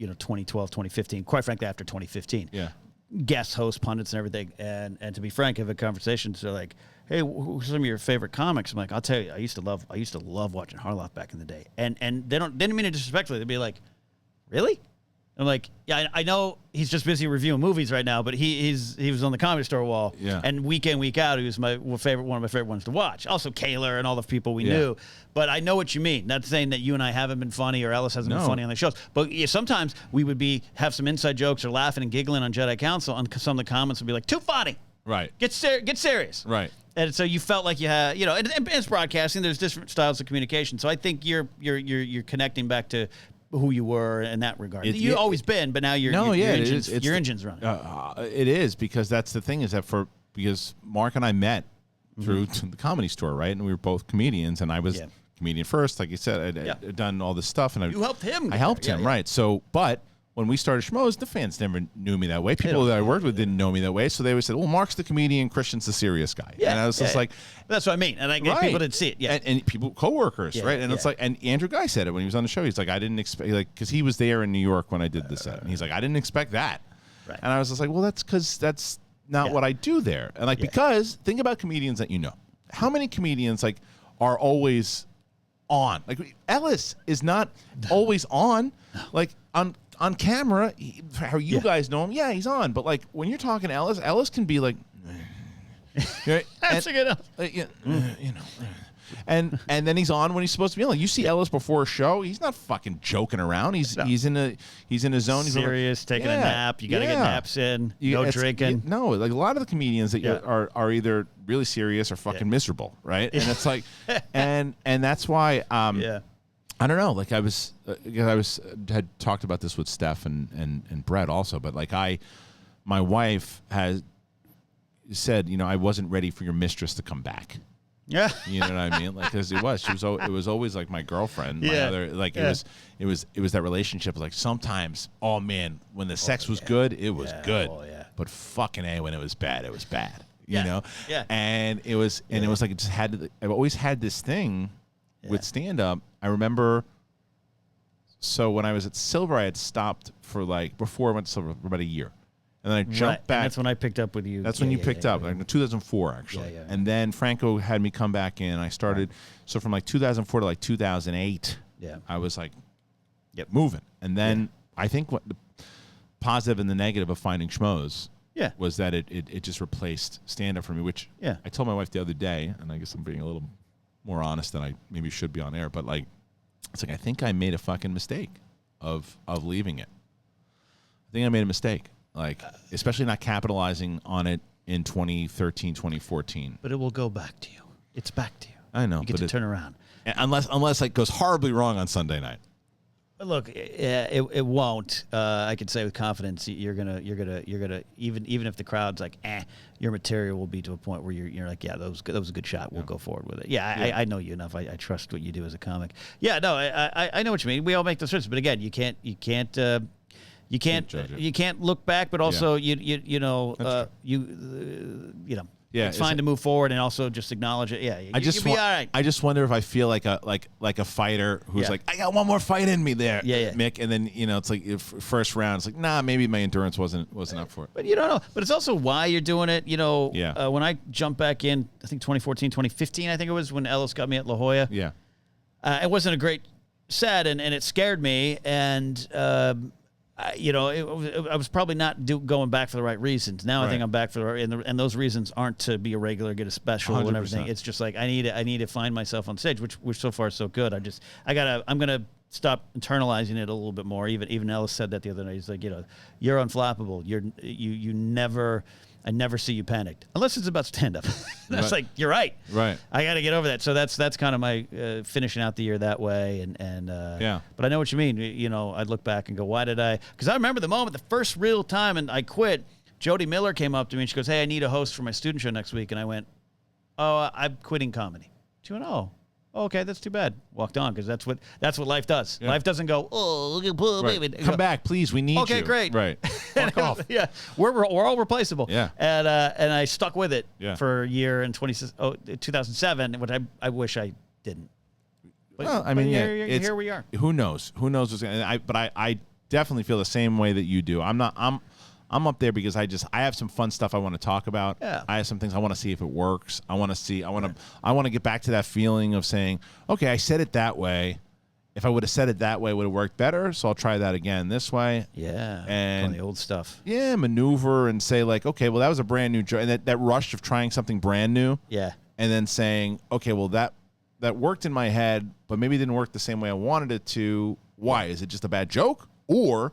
2012, 2015, quite frankly, after 2015. Yeah. Guest hosts, pundits, and everything. And to be frank, I've had conversations. They're like, hey, who's some of your favorite comics? I'm like, I'll tell you, I used to love watching Harloff back in the day. And they didn't mean it disrespectfully. They'd be like, really? I'm like, yeah, I know he's just busy reviewing movies right now, but he was on the Comedy Store wall. Yeah. And week in, week out, he was one of my favorite ones to watch. Also, Kaler and all the people we knew. But I know what you mean. Not saying that you and I haven't been funny or Ellis hasn't been funny on the shows. But sometimes we would have some inside jokes or laughing and giggling on Jedi Council, and some of the comments would be like, too funny. Right. Get serious. Right. And so you felt like you had, and it's broadcasting. There's different styles of communication. So I think you're connecting back to who you were in that regard. You've always been, but now your engine's running. It is, because that's the thing, is that because Mark and I met through the Comedy Store, right? And we were both comedians, and I was comedian first, like you said. I'd done all this stuff, and you helped him. I helped him, right? So, but when we started Schmoes, the fans never knew me that way. People that I worked with didn't know me that way, so they would say, "Well, Mark's the comedian, Kristian's the serious guy." Yeah, and I was just like, "That's what I mean." And I get people didn't see it, and people, coworkers, right? And it's like, and Andrew Guy said it when he was on the show. He's like, "I didn't expect," like, because he was there in New York when I did the set, and he's like, "I didn't expect that," and I was just like, "Well, that's because that's not what I do there," and like because think about comedians that you know. How many comedians like are always on? Like Ellis is not always on, like on camera. How you guys know him? Yeah, he's on. But like when you're talking to Ellis can be like, that's a good. You know. And then he's on when he's supposed to be on. Like you see Ellis before a show, he's not fucking joking around. He's in a zone. He's serious, taking a nap. You got to get naps in. No drinking. No, like a lot of the comedians that are either really serious or fucking miserable, right? And it's like, and that's why I don't know. Like I had talked about this with Steph and Brett also, but like my wife has said, I wasn't ready for your mistress to come back. Yeah, you know what I mean. Like, because it was always like my girlfriend. My other, like it was that relationship. Like sometimes, oh man, when the sex was good, it was good. Oh, yeah. But fucking A, when it was bad, it was bad. You know. Yeah. And it was like it just had. I've always had this thing with stand up. I remember. So when I was at Silver, I had stopped for before I went to Silver for about a year. And then I jumped back. And that's when I picked up with you. That's when you picked up, like 2004, actually. And then Franco had me come back in. I started, so from like 2004 to like 2008, I was like moving. And then I think what the positive and the negative of finding Schmoes was that it just replaced stand-up for me, which I told my wife the other day, and I guess I'm being a little more honest than I maybe should be on air, but like, it's like I think I made a fucking mistake of leaving it. I think I made a mistake. Like, especially not capitalizing on it in 2013, 2014. But it will go back to you. It's back to you. I know. You get to turn around. Unless it goes horribly wrong on Sunday night. Look, it won't. I can say with confidence, you're gonna even if the crowd's like, your material will be to a point where you're like, that was a good shot. We'll go forward with it. I know you enough. I trust what you do as a comic. Yeah, no, I know what you mean. We all make those choices, but again, you can't look back, but also it's fine to move forward and also just acknowledge it. Yeah, you'll be all right. I just wonder if I feel like a fighter who's like, I got one more fight in me there, Mick, and then it's like first round, it's like, nah, maybe my endurance wasn't up for it. But you don't know. But it's also why you're doing it. When I jumped back in, I think 2014, 2015, I think it was when Ellis got me at La Jolla. Yeah, it wasn't a great set, and it scared me, and. I was probably not going back for the right reasons. Now I think I'm back for the right, and those reasons aren't to be a regular, get a special, 100%. And everything. It's just like I need to find myself on stage, which so far is so good. I'm gonna stop internalizing it a little bit more. Even Ellis said that the other night. He's like, you're unflappable. You never. I never see you panicked unless it's about stand-up. That's like, you're right. Right. I got to get over that. So that's kind of my finishing out the year that way. But I know what you mean. I'd look back and go, why did I? Because I remember the moment, the first real time, and I quit. Jody Miller came up to me and she goes, hey, I need a host for my student show next week. And I went, oh, I'm quitting comedy. She went, oh, okay, that's too bad. Walked on, because that's what life does. Yeah. Life doesn't go, baby. Come back, please. We need you. Okay, great. Right. Walk off. Yeah, we're all replaceable. Yeah. And I stuck with it for a year in 2007, which I wish I didn't. But, here we are. Who knows? Who knows what's going to. But I definitely feel the same way that you do. I'm up there because I have some fun stuff I want to talk about. Yeah. I have some things I want to see if it works. I want to get back to that feeling of saying, okay, I said it that way. If I would have said it that way, it would have worked better. So I'll try that again this way. Yeah. And the old stuff. Yeah, maneuver and say like, okay, well that was a brand new joke, and that rush of trying something brand new. Yeah. And then saying, okay, well that worked in my head, but maybe it didn't work the same way I wanted it to. Why? Is it just a bad joke? Or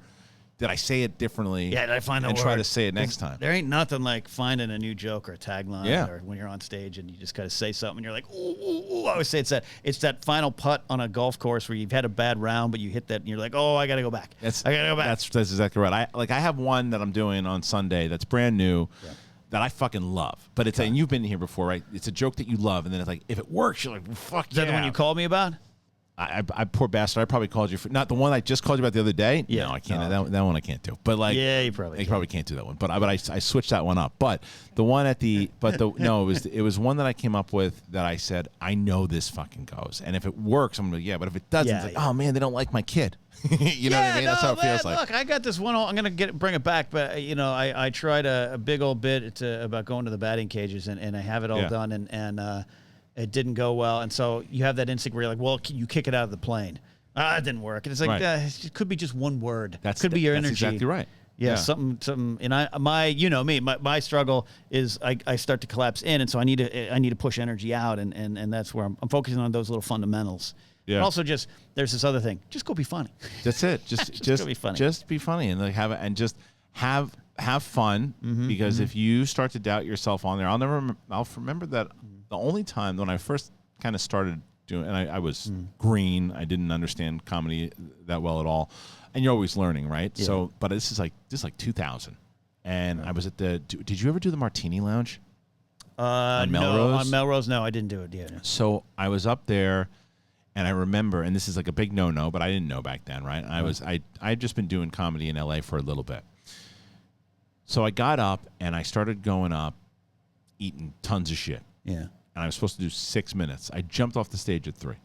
did I say it differently? Yeah, did I find the and word? try to say it next time. There ain't nothing like finding a new joke or a tagline, Yeah. or when you're on stage and you just gotta say something and you're like, ooh. I always say it's that final putt on a golf course where you've had a bad round, but you hit that and you're like, oh, I gotta go back. I gotta go back. That's exactly right. I have one that I'm doing on Sunday that's brand new. Yeah. That I fucking love, but it's and you've been here before, right? It's a joke that you love, and then it's like if it works, you're like, well, fuck. Is that the one you called me about? I poor bastard. I probably called you for not the one I just called you about the other day. Yeah, no, I can't. That one I can't do. But like, yeah, you probably can't do that one. But I switched that one up. But the one at the it was one that I came up with that I said I know this fucking goes, and if it works, I'm like but if it doesn't, it's like oh man, they don't like my kid. You know what I mean? That's how it feels like. Look, I got this one. I'm gonna bring it back, but I tried a big old bit about going to the batting cages, and I have it all done, and it didn't go well, and so you have that instinct where you're like, well, you kick it out of the plane. It didn't work, and it's like it could be just one word. Could be your energy. That's exactly right. Yeah, something, and my struggle is I start to collapse in, and so I need to push energy out, and that's where I'm focusing on those little fundamentals. Yeah. And also, there's this other thing. Just go be funny. That's it. Just go be funny. Just be funny and like have fun. Because if you start to doubt yourself on there, I'll remember that the only time when I first kind of started doing, and I was green. I didn't understand comedy that well at all, and you're always learning, right? Yeah. So, but this is like 2000, and I was at the. Did you ever do the Martini Lounge? On Melrose? No, on Melrose, no, I didn't do it. Yeah. So I was up there. And I remember, and this is like a big no-no, but I didn't know back then, right? And I'd just been doing comedy in LA for a little bit. So I got up and I started going up, eating tons of shit. Yeah. And I was supposed to do 6 minutes. I jumped off the stage at 3.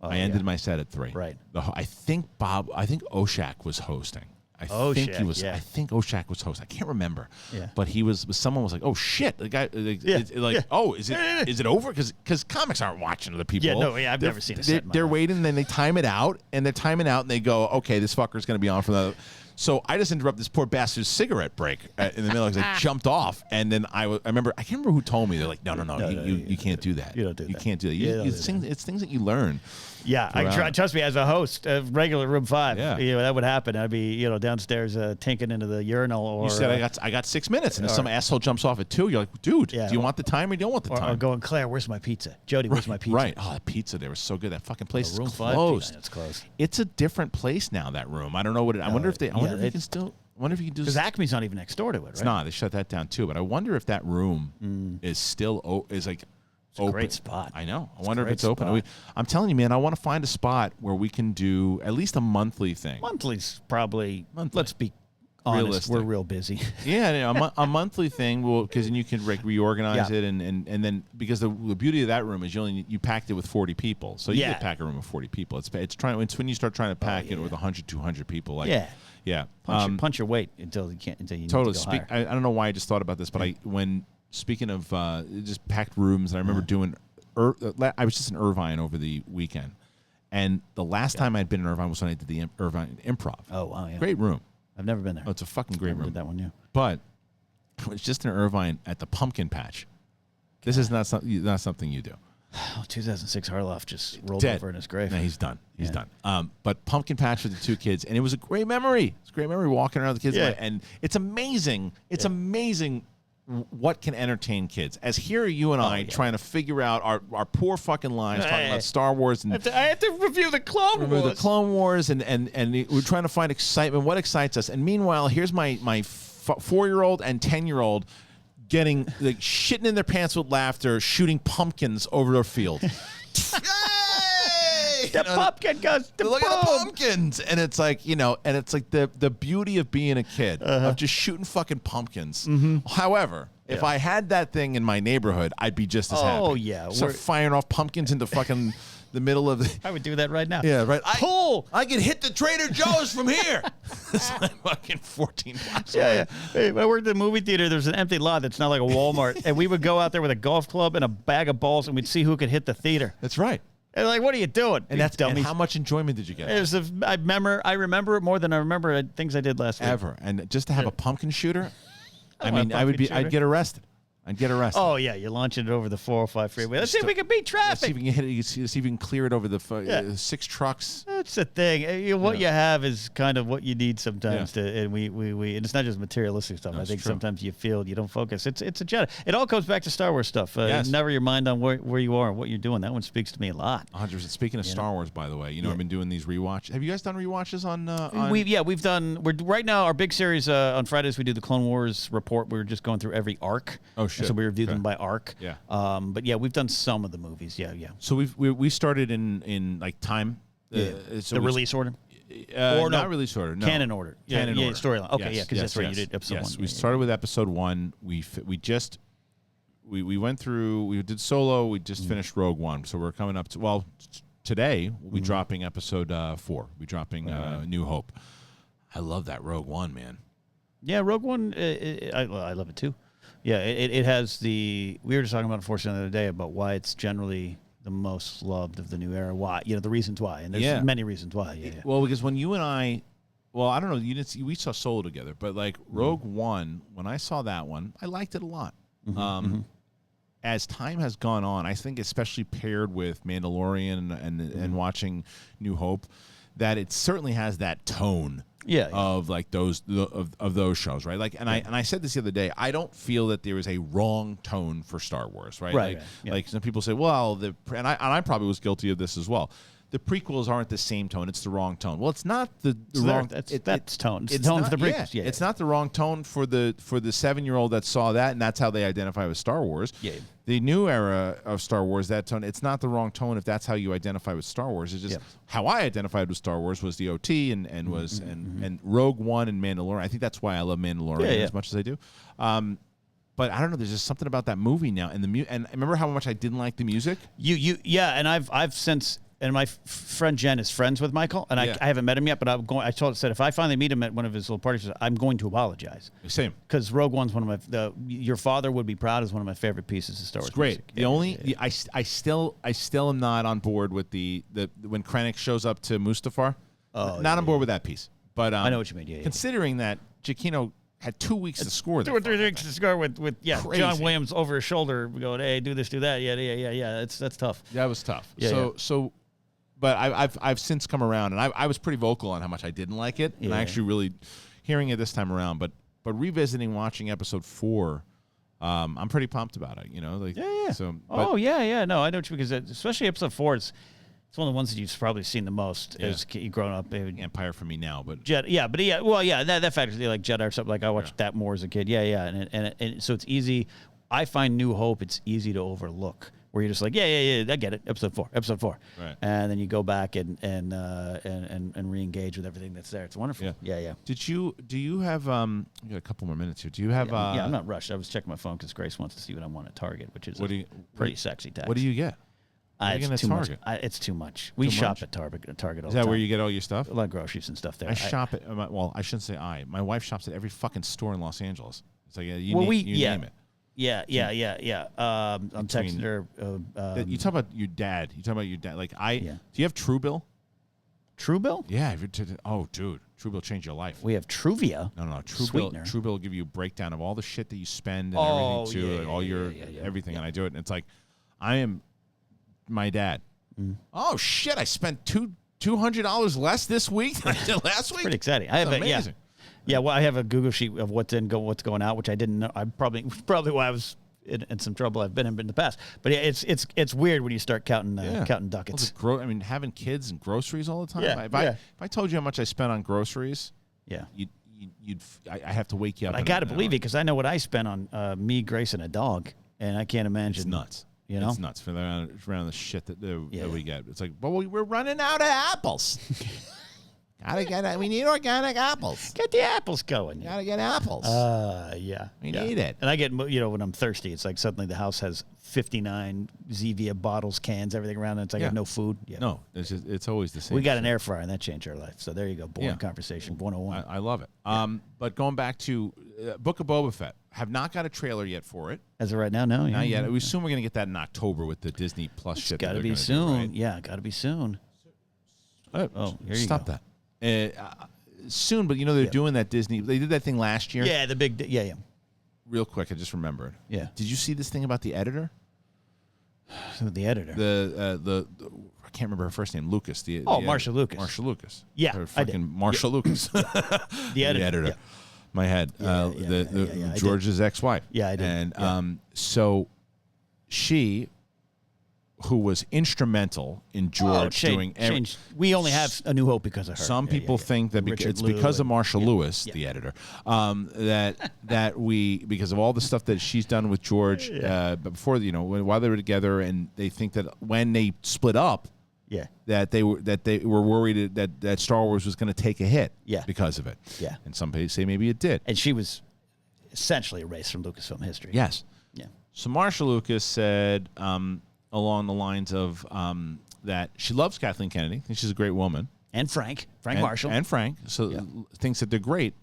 I ended my set at 3. Right. I think Oshak was hosting. I think Oshak was host. I can't remember. Yeah. But someone was like, "Oh shit!" The guy, "Oh, is it over?" Because comics aren't watching other people. Yeah, no, I've never seen a set. They're waiting, and then they time it out, and they go, "Okay, this fucker's going to be on for the." So I just interrupt this poor bastard's cigarette break in the middle. I jumped off, and then I can't remember who told me. They're like, no, you can't do that. You don't do that. You can't do that. It's things that you learn. Yeah, trust me, as a host of regular Room 5, that would happen. I'd be, downstairs tinking into the urinal. Or you said I got 6 minutes, and if some asshole jumps off at 2, you're like, dude, do you want the time or you don't want the time? Or going, Claire, where's my pizza? Jody, where's my pizza? Right. Oh, the pizza there was so good. That fucking place is Room closed. 5, it's closed. It's a different place now. That room. I don't know what. I wonder if you can still. I wonder if you can do. Because Acme's not even next door to it, right? It's not. They shut that down too. But I wonder if that room is still It's open. a great spot. I know. I wonder if it's open. I'm telling you, man, I want to find a spot where we can do at least a monthly thing. Monthly's probably. Let's be honest. Realistic. We're real busy. Yeah, a monthly thing because then you can reorganize it and then because the beauty of that room is you packed it with 40 people, so you can pack a room with 40 people. It's when you start trying to pack it with 100, 200 people. Yeah. Punch your weight until you totally. Need to go I don't know why I just thought about this, but speaking of just packed rooms, and I remember doing. I was just in Irvine over the weekend, and the last time I'd been in Irvine was when I did the Irvine Improv. Oh wow! Yeah. Great room. I've never been there. Oh, it's a fucking great room. Did that one, yeah. But it was just in Irvine at the Pumpkin Patch. This is not something you do. 2006 Harloff just rolled over in his grave. No, he's done. He's done. But Pumpkin Patch with the 2 kids, and it was a great memory. It's a great memory walking around with the kids. Yeah. And it's amazing. It's amazing what can entertain kids. As here are you and I trying to figure out our poor fucking lives, talking about Star Wars. And I have to review the Clone Wars. The Clone Wars, and we're trying to find excitement. What excites us? And meanwhile, here's my 4-year-old and 10-year-old getting shitting in their pants with laughter, shooting pumpkins over their field. The pumpkin goes. Look at the pumpkins, and it's like the beauty of being a kid of just shooting fucking pumpkins. However, if I had that thing in my neighborhood, I'd be just as happy. Oh yeah, start firing off pumpkins into fucking the middle of the. I would do that right now. Yeah, right. I could hit the Trader Joe's from here. It's like fucking 14 blocks away. Yeah. Hey, when I worked at the movie theater, there's an empty lot that's not like a Walmart, and we would go out there with a golf club and a bag of balls, and we'd see who could hit the theater. That's right. And like, what are you doing? And that's dummies. And how much enjoyment did you get? I remember it more than I remember things I did last week. Ever. And just to have a pumpkin shooter, I'd get arrested. I'd get arrested. Oh, yeah, you're launching it over the 405 freeway. Let's see if we can beat traffic. Let's see if we can hit it. See if we can clear it over the 6 trucks. That's the thing. What you have is kind of what you need sometimes to, and and it's not just materialistic stuff. I think sometimes you feel you don't focus. It's a Jedi. It all comes back to Star Wars stuff. Never your mind on where you are and what you're doing. That one speaks to me a lot. 100%. Speaking of Star Wars, by the way, I've been doing these rewatches. Have you guys done rewatches on? We've done. We're right now our big series on Fridays. We do the Clone Wars report. We're just going through every arc. Oh shit! So we review them by arc. Yeah. But we've done some of the movies. Yeah. So we started in like time. So the release order. Or not release order. No. Canon order. Canon order. Storyline. Okay. Because that's right. You did episode 1. We started with episode 1. We went through. We did Solo. We just finished Rogue One. So we're coming up to today we'll be dropping episode 4. We'll be dropping New Hope. I love that Rogue One, man. Yeah, Rogue One. I love it too. Yeah, it has we were just talking about, unfortunately, the other day about why it's generally the most loved of the new era. Why? The reasons why, and there's many reasons why. Yeah. Well, because when you and I, I don't know, we saw Solo together, but like Rogue One, when I saw that one, I liked it a lot. As time has gone on, I think especially paired with Mandalorian and watching New Hope, that it certainly has that tone. Of like those shows, right? Like, and I said this the other day. I don't feel that there is a wrong tone for Star Wars, right? Like some people say, well, and I probably was guilty of this as well. The prequels aren't the same tone; it's the wrong tone. Well, it's not the wrong. That's tone. It's the tone for the prequels. Yeah, it's not the wrong tone for the 7-year-old that saw that, and that's how they identify with Star Wars. Yeah. The new era of Star Wars, that tone, it's not the wrong tone if that's how you identify with Star Wars. It's just how I identified with Star Wars was the OT and Rogue One and Mandalorian. I think that's why I love Mandalorian as much as I do. But I don't know. There's just something about that movie now, and and remember how much I didn't like the music. And I've since. And my friend Jen is friends with Michael, and I haven't met him yet. But I said if I finally meet him at one of his little parties, I'm going to apologize. Same, because Rogue One's one of my. Your father would be proud is one of my favorite pieces of Star Wars. It's great. Music. I still am not on board with the when Krennic shows up to Mustafar. Not on board with that piece. But I know what you mean. Considering that Giacchino had 2 weeks to score. 2 or 3 weeks to score with John Williams over his shoulder going, hey, do this, do that. Yeah. That's tough. That was tough. So. But I've since come around, and I was pretty vocal on how much I didn't like it, and I actually really hearing it this time around. But revisiting, watching episode 4, I'm pretty pumped about it. So. No, I know what you mean, because especially episode 4, it's one of the ones that you've probably seen the most as you growing up. Empire for me now, but that factors like Jedi or something. Like I watched that more as a kid. And so it's easy. I find New Hope it's easy to overlook. Where you're just like, I get it. Episode 4, right? And then you go back and re-engage with everything that's there. It's wonderful. Yeah. Do you have? We got a couple more minutes here. Do you have? I'm not rushed. I was checking my phone because Grace wants to see what I want at Target, which is pretty sexy text. What do you get? It's too much. It's too much. We shop at Target all the time. Is that where you get all your stuff? A lot of groceries and stuff there. I shop at. Well, I shouldn't say I. My wife shops at every fucking store in Los Angeles. It's like you name it. Yeah. I'm texting her. You talk about your dad. Like do you have Truebill? Truebill? Yeah. Dude, Truebill changed your life. We have Truvia. No. Truebill will give you a breakdown of all the shit that you spend and everything too, all your everything. And I do it, and it's like I am my dad. Oh shit! I spent $200 less this week than I did last week. Pretty exciting. I have amazing. I have a Google sheet of what's going out, which I didn't know. I probably why I was in some trouble I've been in the past. But it's weird when you start counting ducats. Well, having kids and groceries all the time. If I told you how much I spent on groceries, I have to wake you up. But I got to believe it because I know what I spent on me, Grace, and a dog, and I can't imagine. It's nuts. It's nuts for around the shit that we get. It's like, we're running out of apples. We need organic apples. Get the apples going. Gotta get apples. We need it. And I get, when I'm thirsty, it's like suddenly the house has 59 Zevia bottles, cans, everything around, and it's like I have no food. Yeah. No, it's always the same. We got an air fryer, and that changed our life. So there you go. Boring conversation, 101. I love it. But going back to Book of Boba Fett, have not got a trailer yet for it. As of right now, no. Not yet. We assume we're going to get that in October with the Disney Plus shit. Got to be soon. Yeah, got to be soon. Here you Stop go. That. Soon, but they're doing that Disney. They did that thing last year. Yeah, the big. real quick, I just remembered. Yeah. Did you see this thing about the editor? The editor. The I can't remember her first name. Lucas. Marcia Lucas. Marcia Lucas. Yeah, Her I did. fucking Marcia Lucas. The editor. Yeah. My head. George's ex-wife. Yeah, I did. And so she, who was instrumental in George doing everything. We only have A New Hope because of her. Some people think that it's because of Marcia Lewis, the editor, that we, because of all the stuff that she's done with George before, while they were together, and they think that when they split up, that they were worried that Star Wars was going to take a hit because of it. Yeah. And some people say maybe it did. And she was essentially erased from Lucasfilm history. Yes. Yeah. So Marcia Lucas said along the lines of that she loves Kathleen Kennedy, thinks she's a great woman. And Frank Marshall. And Frank. So thinks that they're great,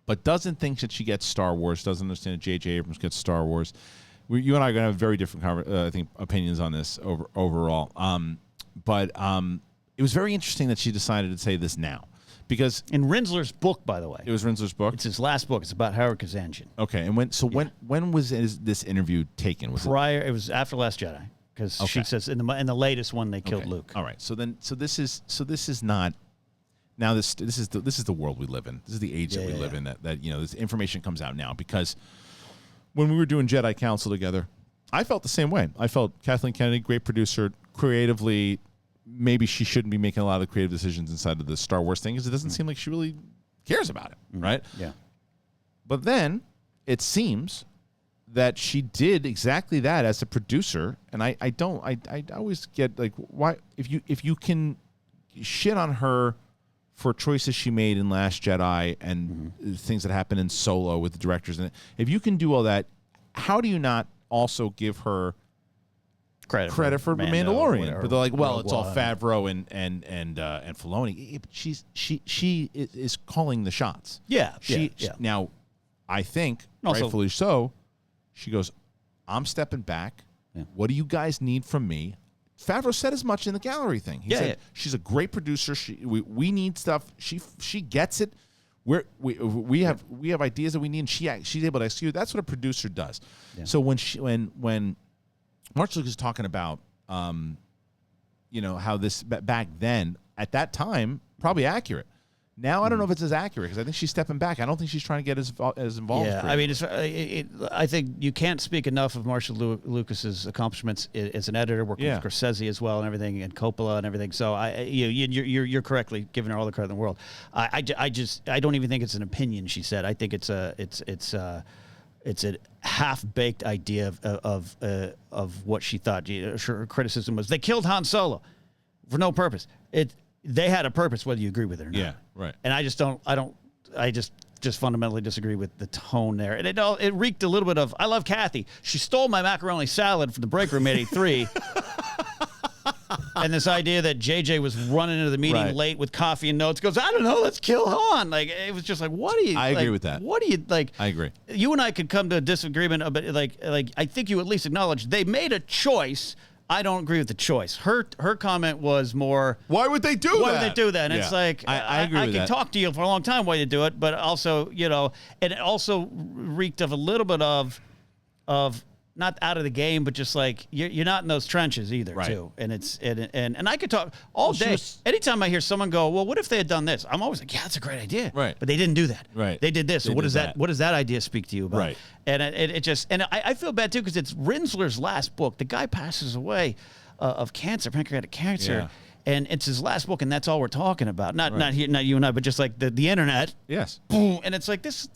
but doesn't think that she gets Star Wars, doesn't understand that J.J. Abrams gets Star Wars. You and I are going to have very different, I think, opinions on this overall. But it was very interesting that she decided to say this now. Because in Rinsler's book, by the way. It was Rinsler's book? It's his last book. It's about Howard Kazanjian. Okay. And when was this interview taken? It was after Last Jedi. Because she says in the latest one they killed Luke. All right. So this is not now this is the world we live in. This is the age that we live in, that this information comes out now. Because when we were doing Jedi Council together, I felt the same way. I felt Kathleen Kennedy, great producer, creatively, maybe she shouldn't be making a lot of creative decisions inside of the Star Wars thing, because it doesn't seem like she really cares about it, right? Yeah. But then it seems that she did exactly that as a producer, and I always get like, why if you can shit on her for choices she made in Last Jedi and things that happened in Solo with the directors, and if you can do all that, how do you not also give her credit for Mandalorian? But they're like, well, it's all Favreau and Filoni. She is calling the shots. Yeah. Now, I think also, rightfully so. She goes, I'm stepping back. Yeah. What do you guys need from me? Favreau said as much in the gallery thing. He said she's a great producer. We need stuff. She gets it. We have ideas that we need, and she's able to execute. That's what a producer does. Yeah. So when Marcia Lucas is talking about how this back then at that time probably accurate. Now I don't know if it's as accurate, because I think she's stepping back. I don't think she's trying to get as involved. Yeah, I mean, I think you can't speak enough of Marcia Lucas's accomplishments as an editor, working with Scorsese as well and everything, and Coppola and everything. So you're correctly giving her all the credit in the world. I don't even think it's an opinion. She said, I think it's a half-baked idea of what she thought. Her criticism was they killed Han Solo for no purpose. They had a purpose, whether you agree with it or not. Yeah, right. And I just fundamentally disagree with the tone there. And it reeked a little bit of, I love Kathy. She stole my macaroni salad from the break room at 83. And this idea that JJ was running into the meeting late with coffee and notes, goes, I don't know, let's kill Han. Like, it was just like, what do you... I agree with that. What do you, like... I agree. You and I could come to a disagreement, but like I think you at least acknowledge they made a choice. I don't agree with the choice. Her comment was more, why would they do that? Why would they do that? And it's like, I agree with that. I can talk to you for a long time why they do it, but also, and it also reeked of a little bit of not out of the game, but just like you're not in those trenches either, too. And it's and I could talk all day. Anytime I hear someone go, well, what if they had done this? I'm always like, yeah, that's a great idea. Right. But they didn't do that. Right. They did this. So what does that idea speak to you about? Right. And it just, and I feel bad too, because it's Rinsler's last book. The guy passes away of cancer, pancreatic cancer. Yeah. And it's his last book, and that's all we're talking about. Not you and I, but just like the internet. Yes. Boom, and it's like this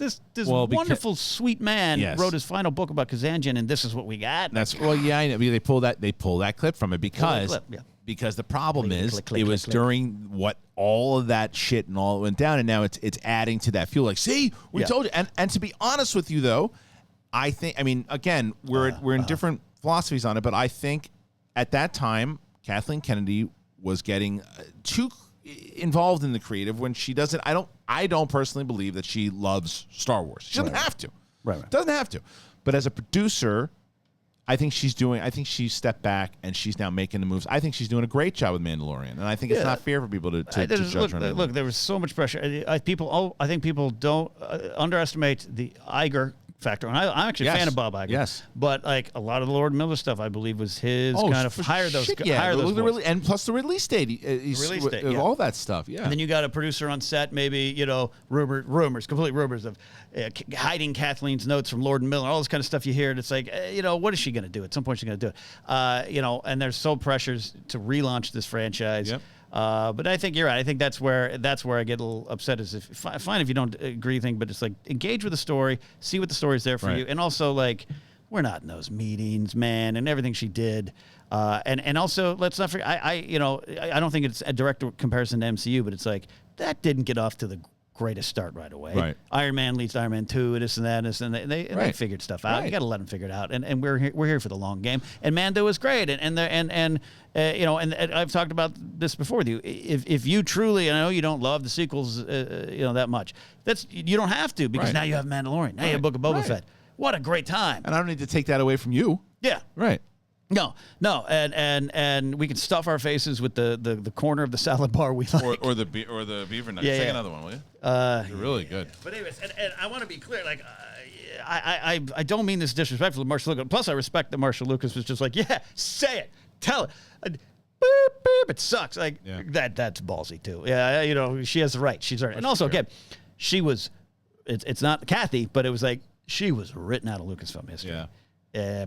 wonderful, sweet man wrote his final book about Kazanjian, and this is what we got. I know. They pull that clip from it because the problem is it was during what all of that shit and all went down, and now it's adding to that fuel. Like, see, we told you. And to be honest with you, though, I think, I mean, again, we're in different philosophies on it, but I think at that time Kathleen Kennedy was getting too involved in the creative when she doesn't. I don't personally believe that she loves Star Wars. She doesn't have to. Right. Doesn't have to. But as a producer, I think she's stepped back and she's now making the moves. I think she's doing a great job with Mandalorian, and I think it's not fair for people to judge her. Look, there was so much pressure. I think people don't underestimate the Iger factor. And I'm actually a fan of Bob Iger. Yes. But like a lot of the Lord Miller stuff, I believe, was his kind of hire those boys. And plus the release date. All that stuff. Yeah. And then you got a producer on set, maybe, complete rumors of hiding Kathleen's notes from Lord Miller, all this kind of stuff you hear. And it's like, what is she going to do? At some point, she's going to do it. And there's so pressures to relaunch this franchise. Yep. But I think you're right. I think that's where I get a little upset. Is fine if you don't agree, but it's like engage with the story, see what the story's there for you, and also like we're not in those meetings, man, and everything she did, and also let's not forget. I don't think it's a direct comparison to MCU, but it's like that didn't get off to the greatest start right away. Right. Iron Man leads to Iron Man 2, and this and that, and they figured stuff out. You got to let them figure it out, and we're here for the long game. And Mando is great, and I've talked about this before with you. If you truly, I know you don't love the sequels, that much. You don't have to, because now you have Mandalorian, now you have Book of Boba Fett. What a great time! And I don't need to take that away from you. Yeah. Right. No, and we can stuff our faces with the corner of the salad bar we like, or the Beaver Nuggets. Take another one, will you? They're really good. But anyways, and I want to be clear, like I don't mean this disrespectful to Marcia Lucas. Plus, I respect that Marcia Lucas was just like, say it, tell it. Beep, beep, it sucks. Like that's ballsy too. Yeah, she has the right. She's earned it. And also, again, she was. It's not Kathy, but it was like she was written out of Lucasfilm history. Yeah.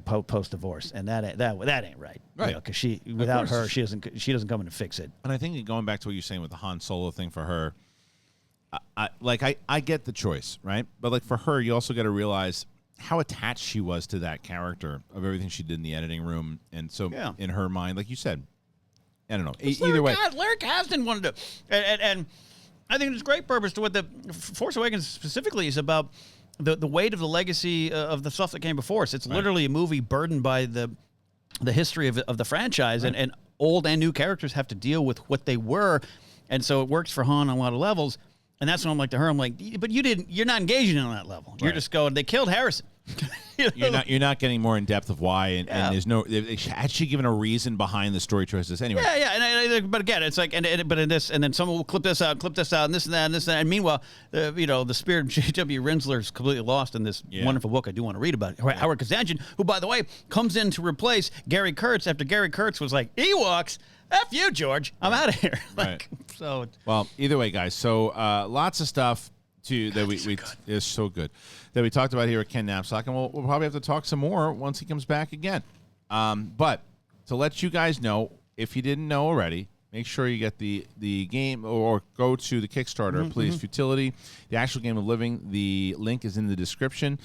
Post divorce, and that ain't right. Right. Because without her, she doesn't come in to fix it. And I think going back to what you're saying with the Han Solo thing for her, I get the choice, right? But like for her, you also got to realize how attached she was to that character of everything she did in the editing room, and so in her mind, like you said, I don't know. Either way, Larry Kasdan wanted to, and I think it's great purpose to what the Force Awakens specifically is about. The weight of the legacy of the stuff that came before us. It's literally a movie burdened by the history of the franchise, and old and new characters have to deal with what they were, and so it works for Han on a lot of levels. And that's when I'm like to her, I'm like, but you're not engaging on that level. You're just going, they killed Harrison. You're not getting more in depth of why, and there's no. Had she given a reason behind the story choices anyway? But again, it's like, but in this, and then someone will clip this out, and this and that, and this and that. And meanwhile, the spirit of J.W. Rinsler is completely lost in this wonderful book I do want to read about. Howard Kazanjian, who by the way comes in to replace Gary Kurtz after Gary Kurtz was like, Ewoks. F you, George. I'm out of here. So. Well, either way, guys. So lots of stuff that we is so good that we talked about here at Ken Napzok, and we'll probably have to talk some more once he comes back again. But to let you guys know, if you didn't know already, make sure you get the game or go to the Kickstarter, please. Futility, the actual game of living. The link is in the description.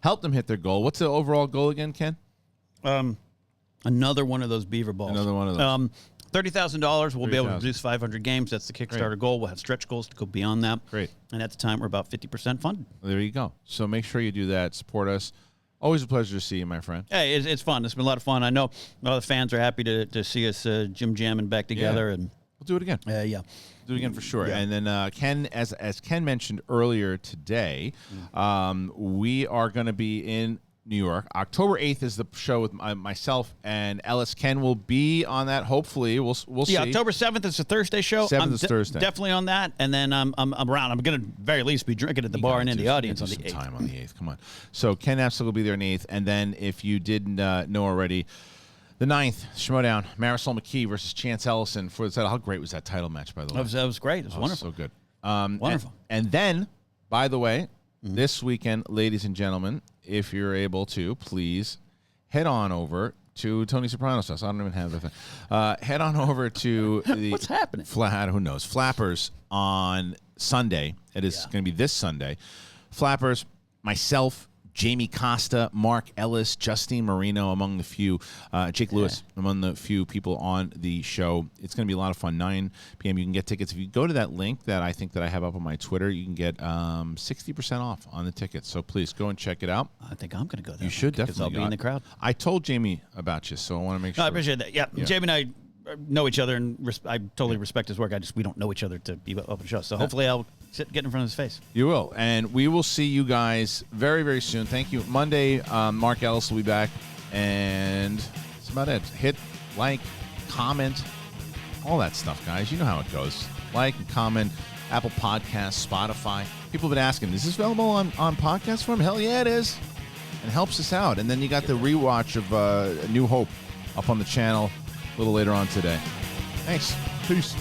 Help them hit their goal. What's the overall goal again, Ken? Another one of those beaver balls. Another one of those. $30,000. We'll be able to produce 500 games. That's the Kickstarter goal. We'll have stretch goals to go beyond that. Great. And at the time, we're about 50% funded. Well, there you go. So make sure you do that. Support us. Always a pleasure to see you, my friend. Hey, it's fun. It's been a lot of fun. I know a lot of fans are happy to see us Jim jamming back together. And we'll do it again. Do it again for sure. Yeah. And then Ken, as Ken mentioned earlier today, we are going to be in New York. October 8th is the show with myself and Ellis. Ken will be on that. Hopefully, we'll see. Yeah, October 7th is a Thursday show. 7th is Thursday. Definitely on that. And then I'm around. I'm going to very least be drinking at the bar and in the audience on the 8th. Time on the 8th. Come on. So Ken Napzok will be there on the 8th. And then if you didn't know already, the 9th, Schmodown, Marisol McKee versus Chance Ellison for the title. How great was that title match, by the way? That was great. It was wonderful. So good. Wonderful. And then, by the way, this weekend, ladies and gentlemen, if you're able to, please head on over to Tony Soprano's house. I don't even have the thing. Head on over to the what's happening? Who knows? Flappers on Sunday. It is going to be this Sunday. Flappers, myself, Jamie Costa, Mark Ellis, Justine Marino, among the few, Jake Lewis, among the few people on the show. It's going to be a lot of fun. 9 p.m. You can get tickets. If you go to that link that I think that I have up on my Twitter, you can get 60% off on the tickets. So please go and check it out. I think I'm going to go there. You should definitely. Because I'll be in the crowd. I told Jamie about you, so I want to make sure. No, I appreciate that. Yeah. Jamie and I know each other, and I totally respect his work. We don't know each other to be up on the show. So hopefully I'll get in front of his face. You will. And we will see you guys very, very soon. Thank you. Monday, Mark Ellis will be back. And that's about it. Hit like, comment, all that stuff, guys. You know how it goes. Like and comment. Apple Podcasts, Spotify. People have been asking, is this available on podcast form? Hell yeah, it is. And helps us out. And then you got the rewatch of New Hope up on the channel a little later on today. Thanks. Peace.